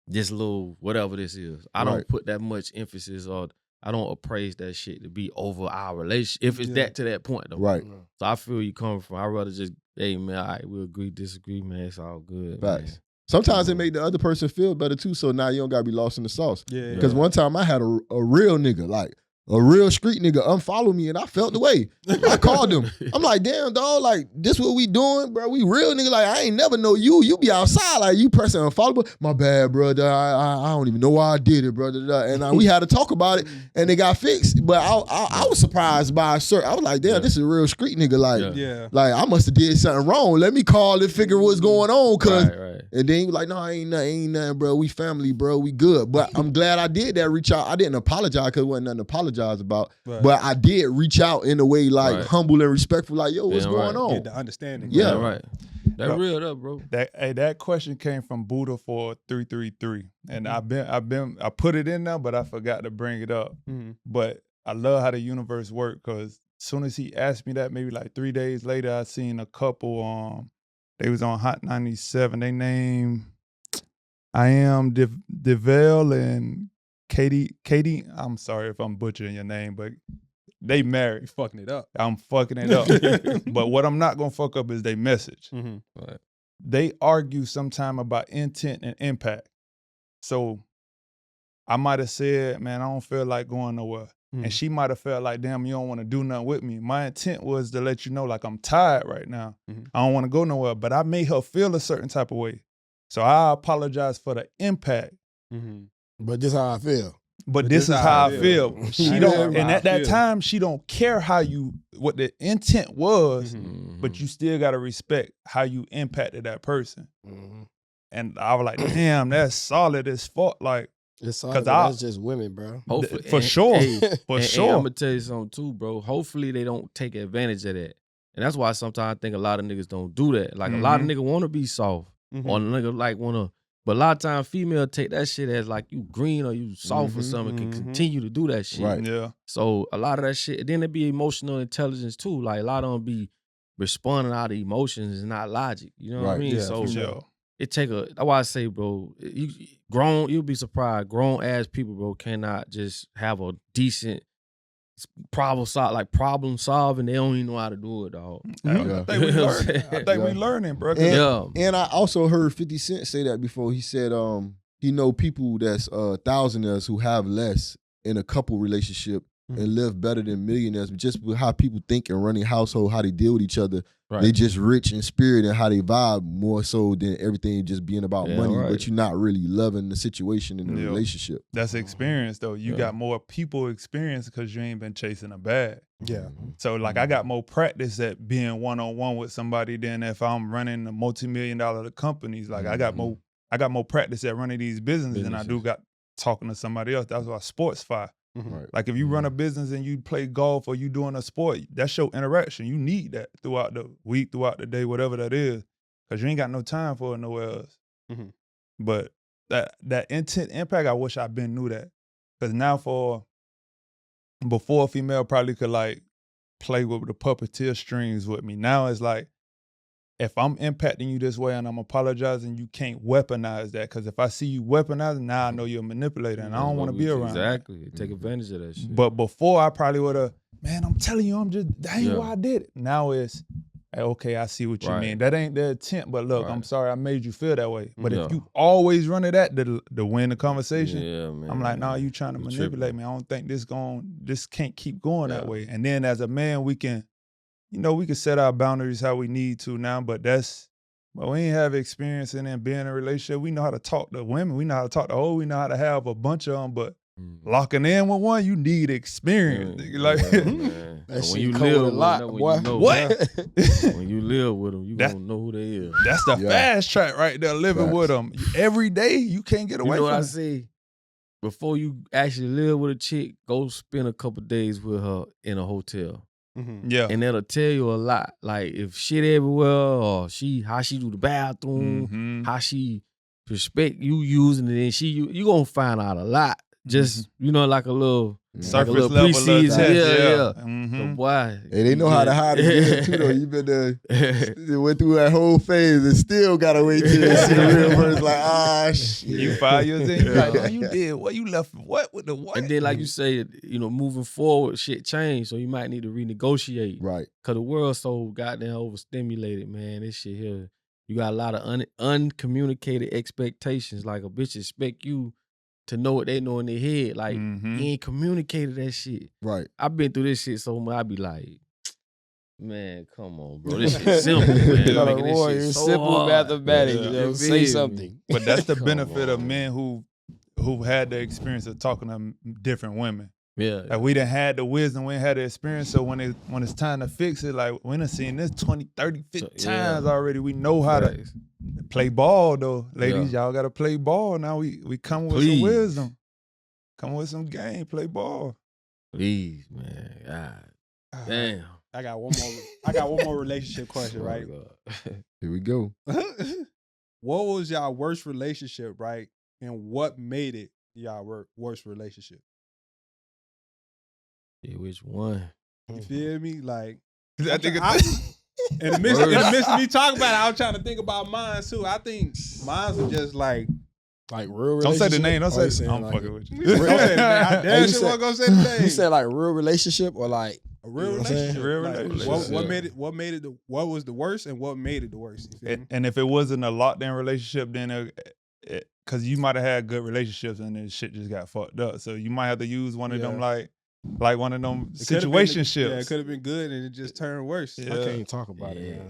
this little whatever this is. I don't put that much emphasis or I don't appraise that shit to be over our relationship. If it's that to that point though.
Right.
So I feel you coming from. I'd rather just, hey man, all right, we'll agree, disagree, man. It's all good.
Facts.
Man.
Sometimes it make the other person feel better too, so now you don't gotta be lost in the sauce. Because one time I had a real nigga, like a real street nigga, unfollow me, and I felt the way. I called him. I'm like, damn, dog, like, this what we doing, bro? We real nigga. Like, I ain't never know you. You be outside, like, you pressing unfollow. My bad, brother. I don't even know why I did it, brother. And we had to talk about it, and it got fixed. But I was surprised by a certain. I was like, damn, this is a real street nigga. Like, I must have did something wrong. Let me call and figure what's going on, cause. And then he was like, no, ain't nothing, bro. We family, bro. We good. But I'm glad I did that. Reach out. I didn't apologize because it wasn't nothing to apologize about. But I did reach out in a way like humble and respectful. Like, yo, what's going on?
Get the understanding.
Yeah,
right. That real up, bro.
That question came from Buddha for 333, and I put it in there, but I forgot to bring it up. But I love how the universe works because as soon as he asked me that, maybe like 3 days later, I seen a couple. They was on Hot 97. They named I Am DeVale and Katie. I'm sorry if I'm butchering your name, but they married.
You're fucking it up.
I'm fucking it up. But what I'm not gonna fuck up is their message. They argue sometime about intent and impact. So I might have said, man, I don't feel like going nowhere. And she might have felt like, damn, you don't want to do nothing with me. My intent was to let you know, like, I'm tired right now. I don't want to go nowhere. But I made her feel a certain type of way. So I apologize for the impact.
But this is how I feel.
But this is how I feel. She don't, and at that time, she don't care what the intent was, but you still got to respect how you impacted that person. And I was like, damn, that's solid as fuck. Like,
it's solid, that's just women, bro.
For sure. For sure.
I'm going to tell you something too, bro. Hopefully they don't take advantage of that. And that's why sometimes I think a lot of niggas don't do that. Like a lot of niggas want to be soft. Or niggas like want to But a lot of times female take that shit as like you green or you soft or something, can continue to do that shit.
Right.
Yeah.
So a lot of that shit, then it be emotional intelligence too. Like a lot of them be responding out of emotions and not logic. You know what I
Right.
mean?
Yeah,
So
for sure.
it take a, that's why I say, bro, you'll be surprised. Grown ass people, bro, cannot just have a decent problem solving. They don't even know how to do it, dog.
I think we learning. I think we learning, bro.
And I also heard 50 Cent say that before. He said he know people that's thousandaires who have less in a couple relationship and live better than millionaires, but just with how people think and running household, how they deal with each other. Right. They just rich in spirit and how they vibe more so than everything just being about money, but you're not really loving the situation in the relationship.
That's experience though. You got more people experience because you ain't been chasing a bag.
Yeah.
So like I got more practice at being one-on-one with somebody than if I'm running a multi-million-dollar companies. Like I got more practice at running these businesses than I do got talking to somebody else. That's why sports fire.
Right.
Like if you run a business and you play golf or you doing a sport, that's your interaction. You need that throughout the week, throughout the day, whatever that is, because you ain't got no time for it nowhere else. But that intent impact, I wish I been knew that, because now before a female probably could like play with the puppeteer strings with me. Now it's like, if I'm impacting you this way and I'm apologizing, you can't weaponize that. Because if I see you weaponizing, now I know you're a manipulator and I don't want to be around.
Exactly. Take advantage of that shit.
But before I probably would have, man, I'm telling you, that ain't why I did it. Now it's, okay, I see what you mean. That ain't the intent, but look, I'm sorry I made you feel that way. But if you always run it at to win the conversation, I'm like, nah, you trying to manipulate me. I don't think this can't keep going that way. And then as a man, we can set our boundaries how we need to now, but we ain't have experience in being in a relationship. We know how to talk to women. We know how to talk to we know how to have a bunch of them, but locking in with one, you need experience. Like
when you live a lot, boy.
What?
When you live with them, you gonna know who they is.
That's the fast track right there, living with them. Every day, you can't get away
from it. You know what I
it.
say? Before you actually live with a chick, go spend a couple days with her in a hotel.
Yeah.
And that'll tell you a lot. Like if shit everywhere or how she do the bathroom, how she respect you using it, and you gonna find out a lot. Just, like a little
surface
level
preseason.
So boy.
Hey, they know how to hide it too, though. You been there, went through that whole phase and still gotta wait till you see the real verse. Like, shit.
You 5 years in, you like, oh, you did what? You left what with the what?
And then, like you say, moving forward, shit changed. So you might need to renegotiate.
Right.
Cause the world's so goddamn overstimulated, man. This shit here, you got a lot of uncommunicated expectations. Like a bitch expect you to know what they know in their head. Like, you ain't communicated that shit.
Right.
I've been through this shit so much, I be like, man, come on, bro. This shit simple, man. Making this shit so
simple
hard.
mathematics. Say something.
But that's the benefit of men who had the experience of talking to different women.
Yeah.
Like we done had the wisdom, we done had the experience, so when it's time to fix it, like we done seen this 20, 30, 50 times already. We know how to play ball though. Ladies, y'all gotta play ball. Now we come with some wisdom. Come with some game, play ball.
Please, man. God damn.
I got one more relationship question, right?
Here we go.
What was y'all worst relationship, right? And what made it y'all worst relationship?
Yeah, which one?
You feel me? Like,
in
the midst of me talking about it, I was trying to think about mine too. I think mine was just like
real relationship.
Don't say the name. Don't say it. I'm fucking with you. Don't say the name. I damn sure wasn't gonna say the name.
You said like real relationship or like
a real relationship?
Real relationship.
What was the worst and what made it the worst?
And if it wasn't a locked-in relationship, then because you might have had good relationships and then shit just got fucked up. So you might have to use one of them like one of them situationships.
Yeah, it could have been good and it just turned worse.
Yeah. I can't talk about it,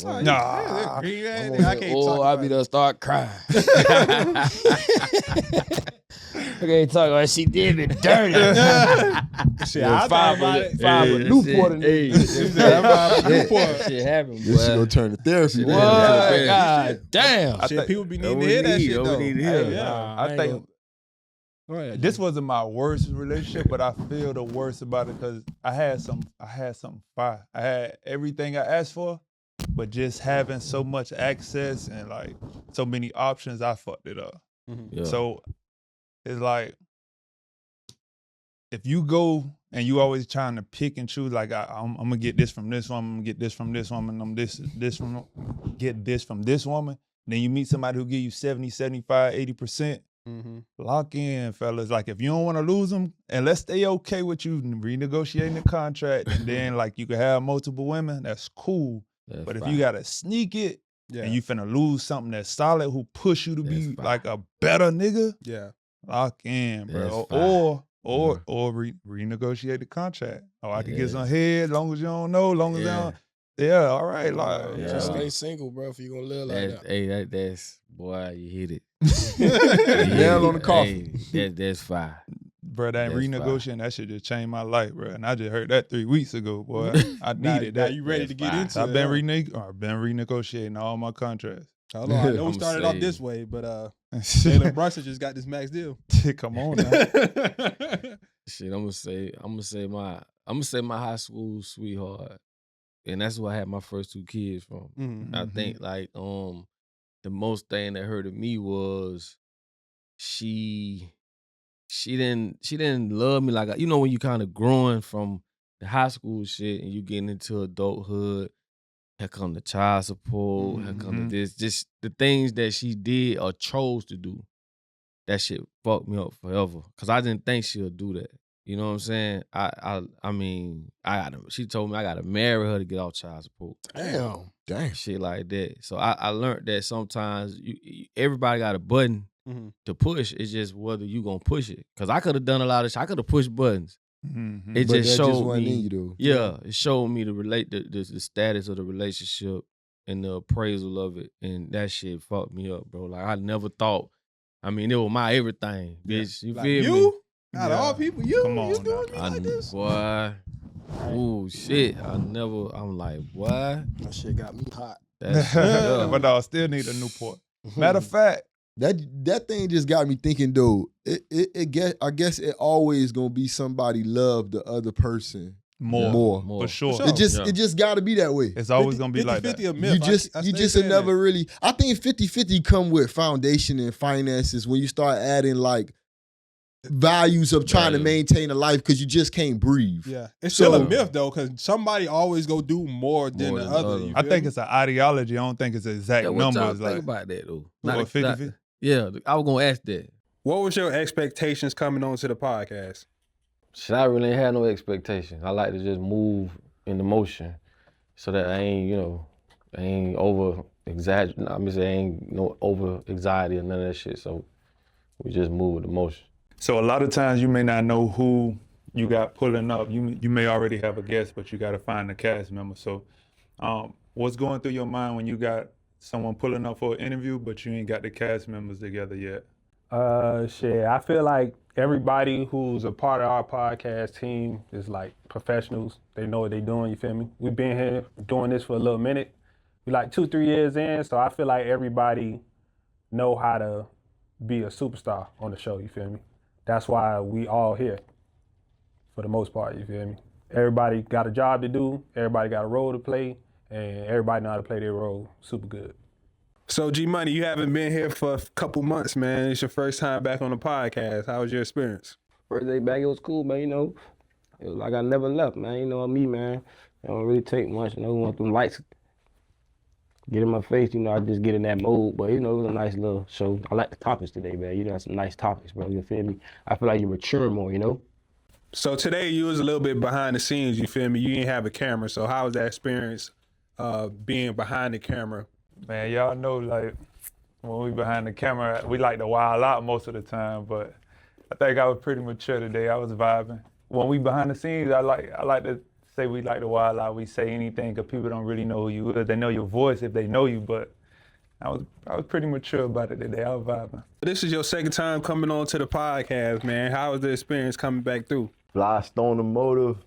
man.
Nah.
I can't talk
I'll be done start crying. I can't talk about it. She did me dirty.
Shit, I thought about it.
Five of Newport in there.
Shit happened, boy.
This shit gonna turn to therapy.
What? God damn.
Shit, people be needing to hear that shit though.
I think this wasn't my worst relationship, but I feel the worst about it because I had something fire. I had everything I asked for, But just having so much access and like so many options, I fucked it up.
Yeah.
So it's like, if you go and you always trying to pick and choose, like I'm gonna get this from this woman, I'm gonna get this from this woman, get this from this woman, then you meet somebody who give you 70, 75, 80%, lock in, fellas. Like if you don't wanna lose them, and let's stay okay with you renegotiating the contract, and then like you can have multiple women, that's cool. But if you gotta sneak it, and you finna lose something that's solid, who push you to be like a better nigga, lock in, bro. Or renegotiate the contract. Oh, I can get some head, long as you don't know, long as I don't. All right, like
just stay single, bro. If you gonna live like that.
Hey, that's boy, you hit it.
Nail on the coffin.
Hey, that's fire.
Bro, that renegotiating, that shit just changed my life, bro. And I just heard that 3 weeks ago, boy. I needed that.
Now you ready to get into
I've
it?
been renegotiating all my contracts.
I know we started off this way, but Jalen Brunson just got this max deal.
Come on now.
Shit, I'm gonna say my high school sweetheart, and that's where I had my first 2 kids from. I think like the most thing that hurted me was she didn't love me like, you know, when you kind of growing from the high school shit and you getting into adulthood. Here come the child support, here come the this, just the things that she did or chose to do. That shit fucked me up forever. Cause I didn't think she'll do that. You know what I'm saying? I mean, she told me I gotta marry her to get off child support.
Damn.
Shit like that. So I learned that sometimes everybody got a button to push. It's just whether you gonna push it. Cause I could have done a lot of shit. I could have pushed buttons. It just showed me, it showed me the status of the relationship and the appraisal of it, and that shit fucked me up, bro. Like I never thought. I mean, it was my everything, bitch. You
like
feel me?
Out of all people, you doing me like this,
boy. Ooh, shit. I'm like, what?
That shit got me hot.
But I still need a Newport. Matter of fact,
that thing just got me thinking though. I guess it always gonna be somebody love the other person more.
For sure.
It just got to be that way.
It's always gonna be like that.
A myth.
You just never really. I think 50-50 come with foundation and finances when you start adding like values of trying to maintain a life because you just can't breathe.
Yeah, it's still a myth though because somebody always go do more than the other.
I think it's an ideology. I don't think it's exact numbers.
Think about that though.
Not 50-50.
Yeah, I was gonna ask that.
What was your expectations coming on to the podcast?
Shit, I really ain't had no expectations. I like to just move in the motion so that I ain't over exaggerating. I ain't no over anxiety or none of that shit. So we just move with the motion.
So a lot of times you may not know who you got pulling up. You may already have a guest, but you got to find the cast member. So what's going through your mind when you got someone pulling up for an interview, but you ain't got the cast members together yet?
Shit, I feel like everybody who's a part of our podcast team is like professionals. They know what they're doing, you feel me? We've been here doing this for a little minute. We like 2-3 years in, so I feel like everybody know how to be a superstar on the show, you feel me? That's why we all here, for the most part, you feel me? Everybody got a job to do, everybody got a role to play, and everybody know how to play their role super good.
So G Money, you haven't been here for a couple months, man. It's your first time back on the podcast. How was your experience?
First day back, it was cool, man. It was like I never left, man. Me, man. I don't really take much. Want them lights get in my face. I just get in that mode. But it was a nice little show. I like the topics today, man. Some nice topics, bro. You feel me? I feel like you're maturing more,
So today you was a little bit behind the scenes. You feel me? You didn't have a camera. So how was that experience being behind the camera?
Man, y'all know, like, when we behind the camera, we like to wild out most of the time, but I think I was pretty mature today. I was vibing. When we behind the scenes, I like to say we like to wild out. We say anything because people don't really know who you is. They know your voice if they know you, but I was pretty mature about it today. I was vibing.
This is your second time coming on to the podcast, man. How was the experience coming back through?
Flystoner Motive.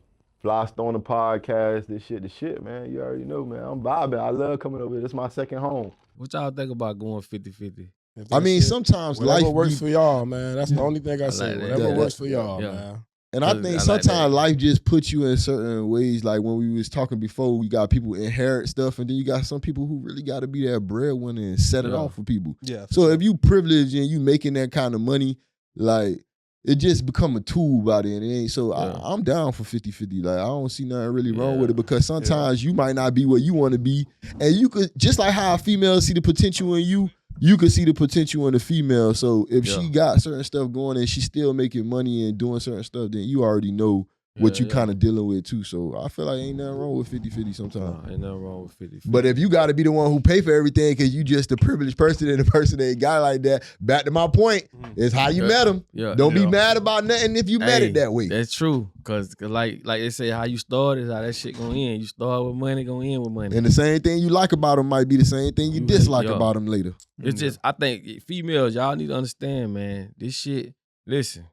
Flystoner podcast, the shit, man. You already know, man. I'm vibing. I love coming over here. This is my second home.
What y'all think about going 50-50?
I mean, sometimes
whatever
life
works for y'all, man. That's the only thing I say.
like
whatever works for y'all, man.
And I think sometimes life just puts you in certain ways. Like when we was talking before, we got people inherit stuff, and then you got some people who really got to be that breadwinner and set it off for people.
Yeah.
So if you privileged and you making that kind of money, like it just become a tool by then. It ain't so. I'm down for 50-50. Like I don't see nothing really wrong with it because sometimes you might not be where you want to be, and you could just like how a female see the potential in you. You could see the potential in the female. So if she got certain stuff going and she's still making money and doing certain stuff, then you already know what you kind of dealing with too. So I feel like ain't nothing wrong with 50-50 sometimes.
Ain't nothing wrong with 50-50.
But if you got to be the one who pay for everything because you just a privileged person and the person that ain't got like that, back to my point, is how you met them. Don't be mad about nothing if you met it that way.
That's true. Because like they say, how you start is how that shit gonna end. You start with money, gonna end with money.
And the same thing you like about them might be the same thing you dislike about them later.
It's just, I think females, y'all need to understand, man, this shit, listen,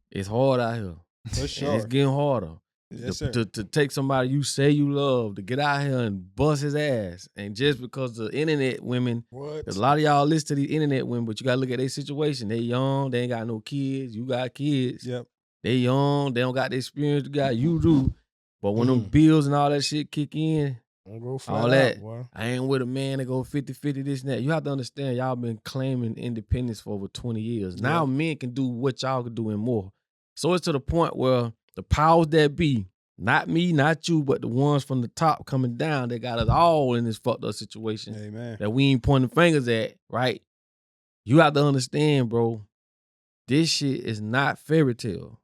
it's hard out here.
For sure.
It's getting harder.
Yes,
to take somebody you say you love to get out here and bust his ass. And just because the internet women, a lot of y'all listen to these internet women, but you gotta look at their situation. They young, they ain't got no kids. You got kids.
Yep.
They young, they don't got the experience you do. But when them bills and all that shit kick in, all that, I ain't with a man that go 50-50 this and that. You have to understand, y'all been claiming independence for over 20 years. Now men can do what y'all can do and more. So it's to the point where the powers that be, not me, not you, but the ones from the top coming down, they got us all in this fucked up situation.
Amen.
That we ain't pointing fingers at, right? You have to understand, bro, this shit is not fairy tale.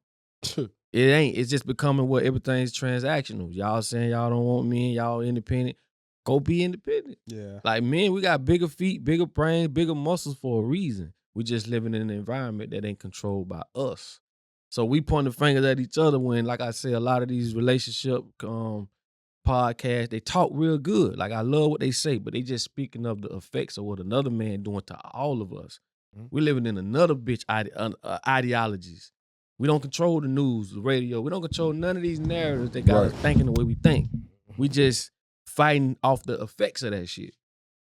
It ain't. It's just becoming what everything's transactional. Y'all saying y'all don't want men, y'all independent. Go be independent.
Yeah.
Like men, we got bigger feet, bigger brains, bigger muscles for a reason. We just living in an environment that ain't controlled by us. So we point the fingers at each other when, like I say, a lot of these relationship podcasts, they talk real good. Like I love what they say, but they just speaking of the effects of what another man doing to all of us. We living in another bitch ideologies. We don't control the news, the radio. We don't control none of these narratives that got us thinking the way we think. We just fighting off the effects of that shit.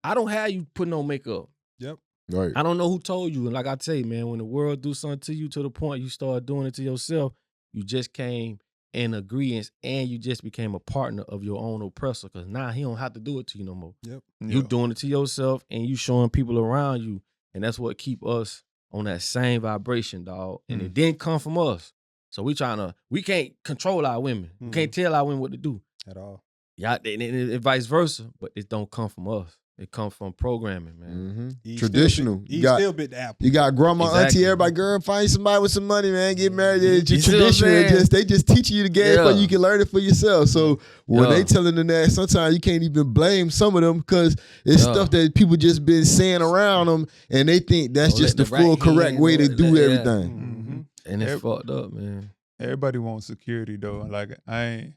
I don't have you putting on makeup.
Yep.
Right.
I don't know who told you. And like I tell you, man, when the world do something to you to the point you start doing it to yourself, you just came in agreement and you just became a partner of your own oppressor. Because now he don't have to do it to you no more.
Yep.
You doing it to yourself and you showing people around you. And that's what keep us on that same vibration, dog. And it didn't come from us. So we can't control our women. We can't tell our women what to do.
At all.
Yeah, and vice versa. But it don't come from us. It comes from programming, man.
Traditional.
He still bit the apple.
You got grandma, auntie, everybody, girl, find somebody with some money, man. Get married. It's traditional. They just teach you the game so you can learn it for yourself. So when they telling them that, sometimes you can't even blame some of them because it's stuff that people just been saying around them and they think that's just the full correct way to do everything.
And it's fucked up, man.
Everybody wants security though. Like I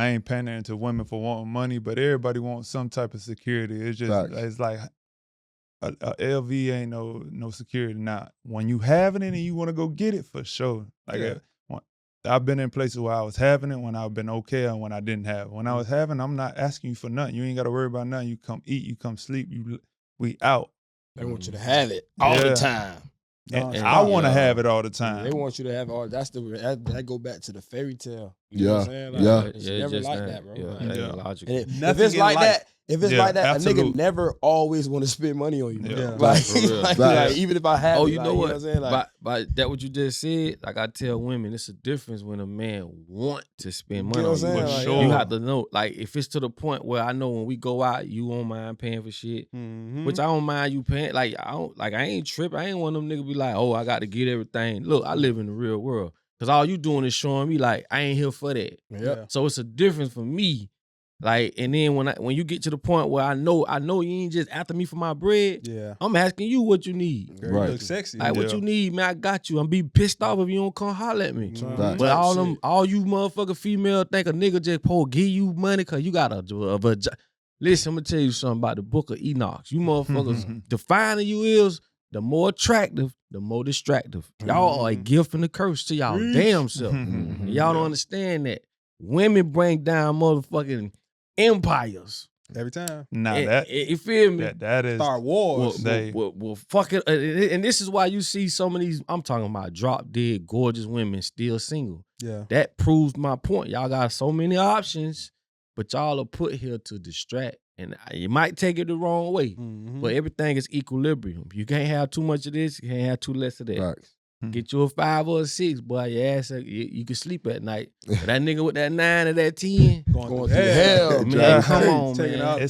ain't pandering to women for wanting money, but everybody wants some type of security. It's just it's like a LV ain't no security. Now, when you having it and you want to go get it, for sure. Like I've been in places where I was having it when I've been okay and when I didn't have it. When I was having, I'm not asking you for nothing. You ain't got to worry about nothing. You come eat, you come sleep, we out.
They want you to have it all the time.
And I want to have it all the time.
They want you to have all. That go back to the fairy tale.
You
know what I'm saying? Like, it's never like that, bro.
Logical.
If it's like that, a nigga never always want to spend money on you. Like even if I have.
Oh, you know what? You know what I'm but that what you just said. Like I tell women, it's a difference when a man want to spend money on you.
Like,
you have to know. Like if it's to the point where I know when we go out, you won't mind paying for shit, which I don't mind you paying. Like I ain't tripping. I ain't one of them niggas be like, oh, I got to get everything. Look, I live in the real world. Cause all you doing is showing me like I ain't here for that.
Yeah.
So it's a difference for me. Like, and then when you get to the point where I know you ain't just after me for my bread.
Yeah.
I'm asking you what you need.
Girl, you look sexy.
Like what you need, man. I got you. I'm be pissed off if you don't come holler at me.
But
all you motherfucking female think a nigga just give you money cause you got a listen, I'm gonna tell you something about the Book of Enoch. You motherfuckers, the finer you is, the more attractive, the more distractive. Y'all are a gift and a curse to y'all damn self. Y'all don't understand that. Women bring down motherfucking empires.
Every time.
Nah,
you feel me?
That is
Star Wars.
Well, fuck it. And this is why you see so many, I'm talking about drop dead, gorgeous women still single.
Yeah.
That proves my point. Y'all got so many options, but y'all are put here to distract. And you might take it the wrong way, but everything is equilibrium. You can't have too much of this, you can't have too less of that.
Right.
Get you a 5 or a 6, boy. Your ass, you can sleep at night. But that nigga with that 9 or that 10,
going through hell,
man. Come on,
man.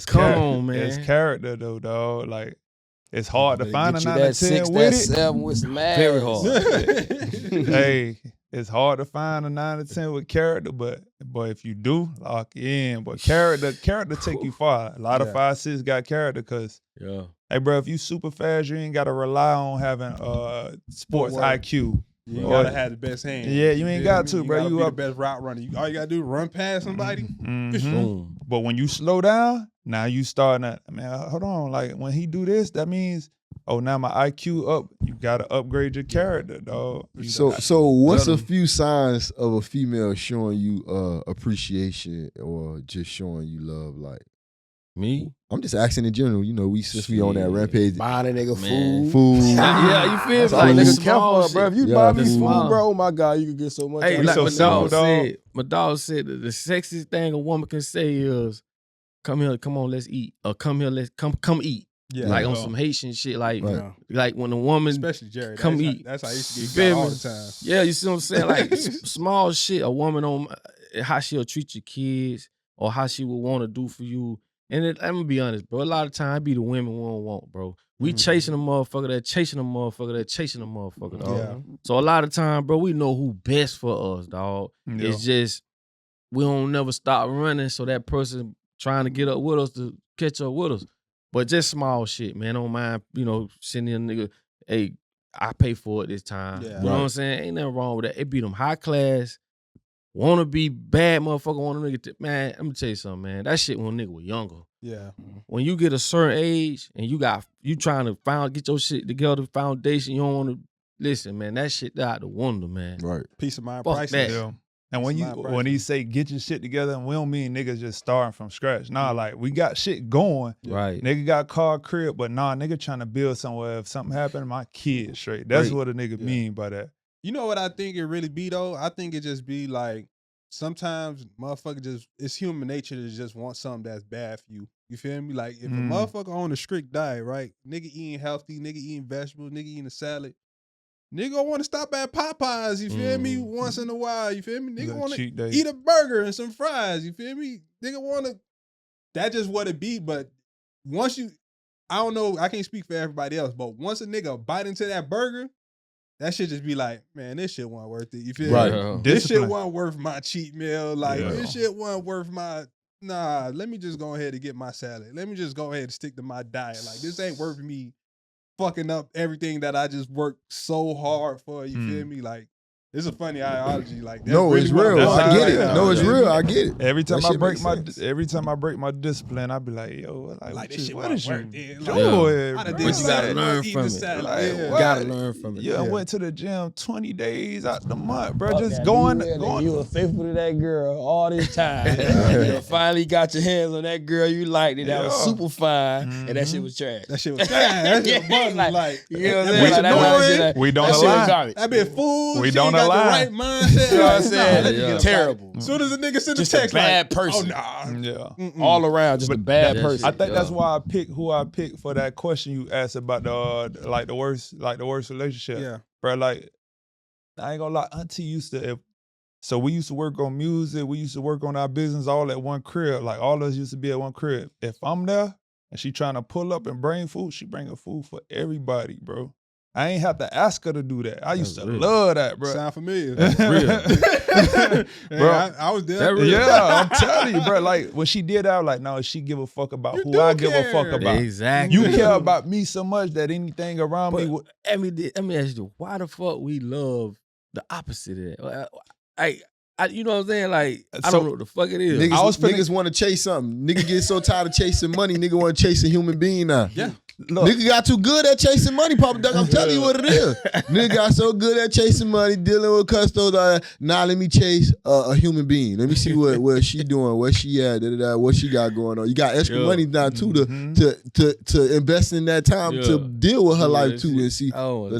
Come
on, man.
It's character though, dog. Like it's hard to find a 9 or 10
6,
with it.
7 with some ass. Very hard.
Hey, it's hard to find a 9 or 10 with character, but if you do, lock in. But character take you far. A lot of 5, 6 got character because hey, bro, if you super fast, you ain't gotta rely on having sports IQ.
You gotta have the best hand.
Yeah, you ain't got to, bro.
You the best route runner. All you gotta do is run past somebody.
Boom.
But when you slow down, now you starting to, man, hold on. Like when he do this, that means, oh, now my IQ up. You gotta upgrade your character, dog.
So what's a few signs of a female showing you appreciation or just showing you love? Like
me?
I'm just asking in general. You know, since we on that rampage.
Buying a nigga
food.
Yeah, you feel me?
Like
Nigga
careful, bro. If you buy me food,
small.
bro, oh my God, you can get so much.
Hey, like
so
my dog said that the sexiest thing a woman can say is, come here, come on, let's eat. Or come here, come eat. Yeah, like on some Haitian shit, like when a woman,
especially Jerry,
come eat.
That's how I used to get all the time.
Yeah, you see what I'm saying? Like small shit, a woman on how she'll treat your kids or how she would want to do for you. And I'm gonna be honest, bro. A lot of time, it be the women we don't want, bro. We chasing a motherfucker that chasing a motherfucker that chasing a motherfucker, dog.
Yeah.
So a lot of time, bro, we know who best for us, dog.
Yeah.
It's just we don't never stop running, so that person trying to get up with us to catch up with us. But just small shit, man. Don't mind, sending a nigga, hey, I pay for it this time.
Yeah.
You know what I'm saying? Ain't nothing wrong with that. It be them high class, wanna be bad motherfucker, want a nigga man, let me tell you something, man. That shit when a nigga was younger.
Yeah.
When you get a certain age and you trying to get your shit together, foundation, you don't want to listen, man. That shit out the wonder, man.
Right.
Peace of mind,
Fuck
priceless.
that.
Yeah. And when he say get your shit together, and we don't mean niggas just starting from scratch. Nah, like we got shit going.
Right.
Nigga got car, crib, but nah, nigga trying to build somewhere. If something happened, my kid straight. That's what a nigga mean by that.
You know what I think it really be though? I think it just be like sometimes motherfucker it's human nature to just want something that's bad for you. You feel me? Like if a motherfucker on a strict diet, right? Nigga eating healthy, nigga eating vegetables, nigga eating a salad. Nigga want to stop at Popeyes, you feel me? Once in a while, you feel me? Nigga want to eat a burger and some fries, you feel me? Nigga want to, that's just what it be. But once I don't know, I can't speak for everybody else, but once a nigga bite into that burger, that shit just be like, man, this shit wasn't worth it. You feel me? This shit wasn't worth my cheat meal. Like, this shit wasn't worth let me just go ahead and get my salad. Let me just go ahead and stick to my diet. Like, this ain't worth me fucking up everything that I just worked so hard for. You feel me? Like, it's a funny ideology. Like,
no, it's real. I get it. No, it's real. I get it.
Every time I break my discipline, I be like, yo, like this shit, what is you doing?
But you gotta learn from it.
You
gotta learn from it.
Yeah, I went to the gym 20 days out the month, bro. Just going.
You were faithful to that girl all this time. You finally got your hands on that girl you liked it. That was super fine, and that shit was trash.
That shit was trash. That shit was like,
you know what I'm saying?
We don't align.
That been fool.
We don't
got the right mindset.
You know what I'm saying? Terrible.
As soon as a nigga send a
Just
text,
a bad
like,
person.
Oh nah.
Yeah.
All around, just a bad person.
I think that's why I picked who I picked for that question you asked about the worst relationship.
Yeah.
Bro, like I ain't gonna lie, auntie used to so we used to work on music, we used to work on our business all at one crib. Like all of us used to be at one crib. If I'm there and she trying to pull up and bring food, she bringing food for everybody, bro. I ain't have to ask her to do that. I used to love that, bro.
Sound familiar.
That's real.
Bro, I was there.
Yeah, I'm telling you, bro. Like when she did that, I was like, no, she give a fuck about who I give a fuck about.
Exactly.
You care about me so much that anything around me would.
Let me ask you, why the fuck we love the opposite of that? You know what I'm saying? Like, I don't know what the fuck it is.
Niggas want to chase something. Nigga get so tired of chasing money, nigga want to chase a human being now.
Yeah.
Look.
Nigga got too good at chasing money, Papa Duck. I'm telling you what it is. Nigga got so good at chasing money, dealing with customers. Now let me chase a human being. Let me see what she doing, where she at, what she got going on. You got extra money now too to invest in that time to deal with her life too and see.
Oh,
so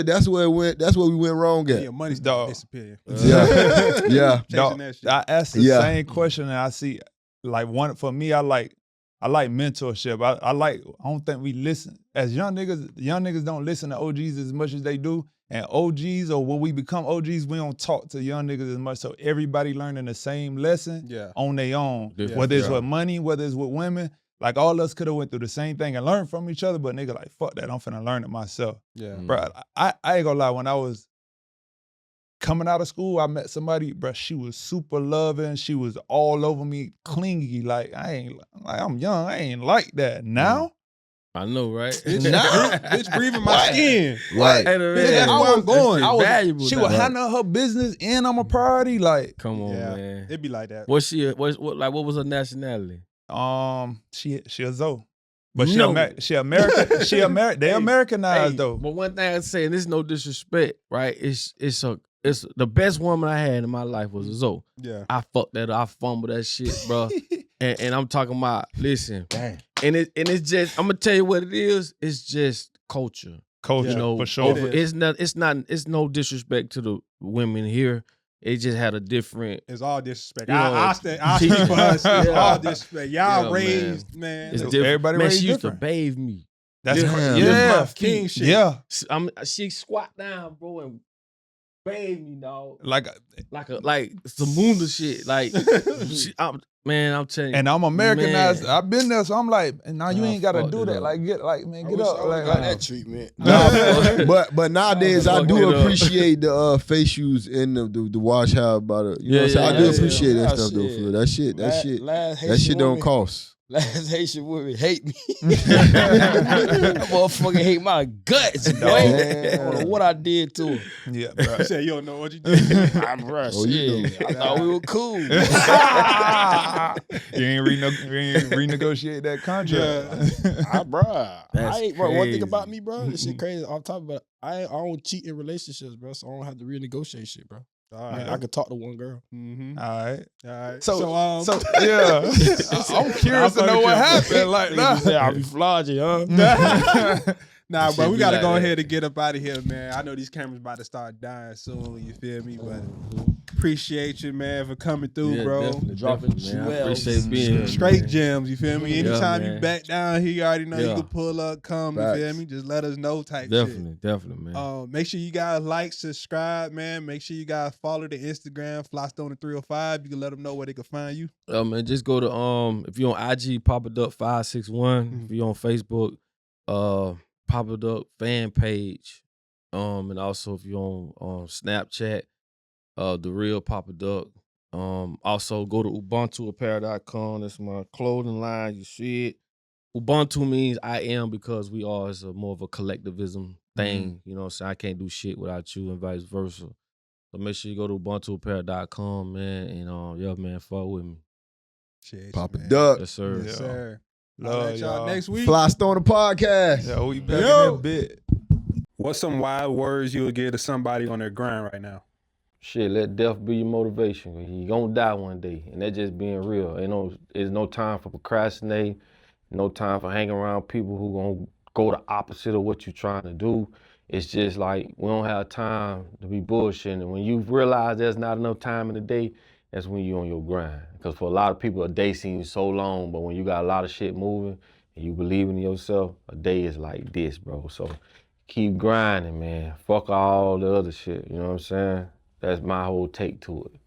that's where it went. That's where we went wrong at.
Yeah, money's disappearing.
Yeah.
Dog, I asked the same question, and I see like one for me. I like mentorship. I don't think we listen as young niggas don't listen to OGs as much as they do. And OGs, or when we become OGs, we don't talk to young niggas as much. So everybody learning the same lesson on their own. Yeah. Whether it's with money, whether it's with women. Like all of us could have went through the same thing and learned from each other, but nigga like, fuck that, I'm finna learn it myself. Yeah. Bro, I ain't gonna lie, when I was coming out of school, I met somebody, bro, she was super loving. She was all over me, clingy. Like, I'm young, I ain't like that. Now?
I know, right?
Bitch breathing my skin.
Right.
Bitch, that's where I'm going.
Valuable
she would handle her business and I'm a priority. Like,
come on, man.
It'd be like that.
What was her nationality?
She a Zoe. But she American. They Americanized though.
But one thing I'd say, and this is no disrespect, right? It's the best woman I had in my life was a Zoe.
Yeah.
I fucked that up. I fumbled that shit, bro. and I'm talking about, listen.
Dang.
And it's just, I'm gonna tell you what it is. It's just culture.
Culture, you know, for sure.
It's no disrespect to the women here. It just had a different.
It's all disrespect. I speak for us. It's all disrespect. Y'all raised, man.
It's different.
Everybody
man,
raised
she used
different.
to bathe me.
That's crazy. Yeah,
king shit.
Yeah.
She squat down, bro, and bathe me, dog.
Like
Zamunda shit. Like, I'm telling you.
And I'm Americanized. I've been there, so I'm like, now you ain't gotta do that. Like, get up.
Like that treatment. But nowadays I do appreciate the face shoes and the wash how about it. You know what I'm saying? I do appreciate that stuff though. For that shit don't cost.
Last Haitian women hate me. That motherfucker hate my guts, boy. I don't know what I did to her.
Yeah, bro.
You said you don't know what you did.
I thought we were cool.
You ain't renegotiate that contract.
One thing about me, bro, this shit crazy. On top of it, I don't cheat in relationships, bro, so I don't have to renegotiate shit, bro. All right. I could talk to one girl.
Mm-hmm.
All right.
So
yeah. I'm curious to know what happened. Like,
I'll be flogging, huh?
Nah, bro, we gotta go ahead and get up out of here, man. I know these cameras about to start dying soon. You feel me? But appreciate you, man, for coming through, bro.
Dropping jewels. I appreciate being here,
straight gems. You feel me? Anytime you back down here, you already know you can pull up, come. You feel me? Just let us know, type shit.
Definitely, man.
Make sure you guys like, subscribe, man. Make sure you guys follow the Instagram, Flystoner 305. You can let them know where they can find you.
Man, just go to if you're on IG, papaduck 561. If you're on Facebook, papaduck fan page, and also if you're on Snapchat, the real papaduck. Also go to ubuntuapparel.com. That's my clothing line. You see it. Ubuntu means I am, because we are is more of a collectivism thing. You know what I'm saying? I can't do shit without you and vice versa. So make sure you go to ubuntuapparel.com, man, and man, fuck with me.
Papaduck.
Yes, sir.
Yes, sir.
Love y'all.
Next week.
Flystoner podcast.
Yeah, we back in a bit. What's some wild words you would give to somebody on their grind right now?
Shit, let death be your motivation. You gonna die one day, and that's just being real. There's no time for procrastinating, no time for hanging around people who gonna go the opposite of what you're trying to do. It's just like, we don't have time to be bullshitting. And when you realize there's not enough time in the day, that's when you're on your grind. Because for a lot of people, a day seems so long, but when you got a lot of shit moving and you believe in yourself, a day is like this, bro. So keep grinding, man. Fuck all the other shit, you know what I'm saying? That's my whole take to it.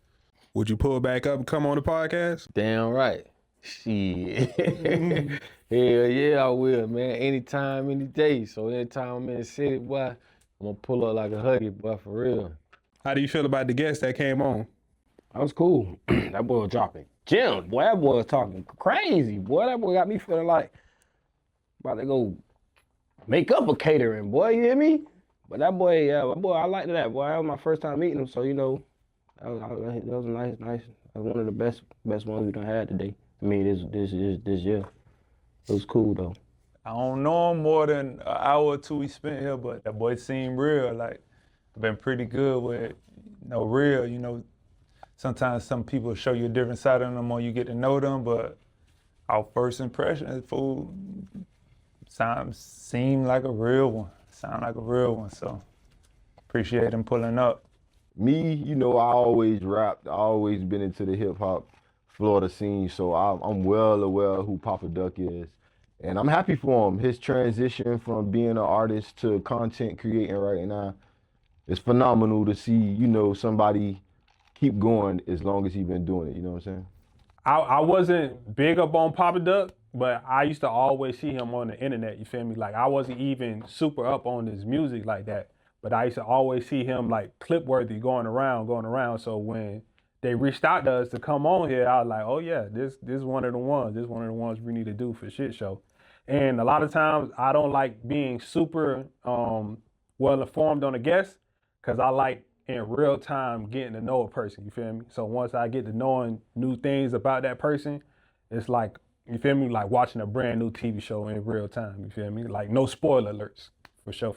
Would you pull back up and come on the podcast?
Damn right. Shit. Hell yeah, I will, man. Anytime, any day. So anytime I'm in the city, boy, I'm gonna pull up like a huggy, boy, for real.
How do you feel about the guest that came on?
That was cool. That boy was dropping gems, boy. That boy was talking crazy, boy. That boy got me feeling like about to go make up a catering, boy. You hear me? But that boy, I liked that, boy. That was my first time meeting him, so that was nice. That was one of the best ones we done had today. I mean, this year. It was cool though.
I don't know him more than an hour or two we spent here, but that boy seemed real. Like, I've been pretty good with, real. Sometimes some people show you a different side of them or you get to know them, but our first impression, fool, seemed like a real one. Sound like a real one, so appreciate him pulling up.
Me, I always rapped. I always been into the hip hop Florida scene, so I'm well aware of who papaduck is. And I'm happy for him. His transition from being an artist to content creating right now is phenomenal to see, somebody keep going as long as he's been doing it, you know what I'm saying?
I wasn't big up on papaduck, but I used to always see him on the internet, you feel me? Like, I wasn't even super up on his music like that, but I used to always see him like clip-worthy going around. So when they reached out to us to come on here, I was like, oh yeah, this is one of the ones. This is one of the ones we need to do for shit show. And a lot of times I don't like being super well informed on a guest, because I like in real time getting to know a person, you feel me? So once I get to knowing new things about that person, it's like, you feel me, like watching a brand new TV show in real time, you feel me? Like no spoiler alerts, for sure.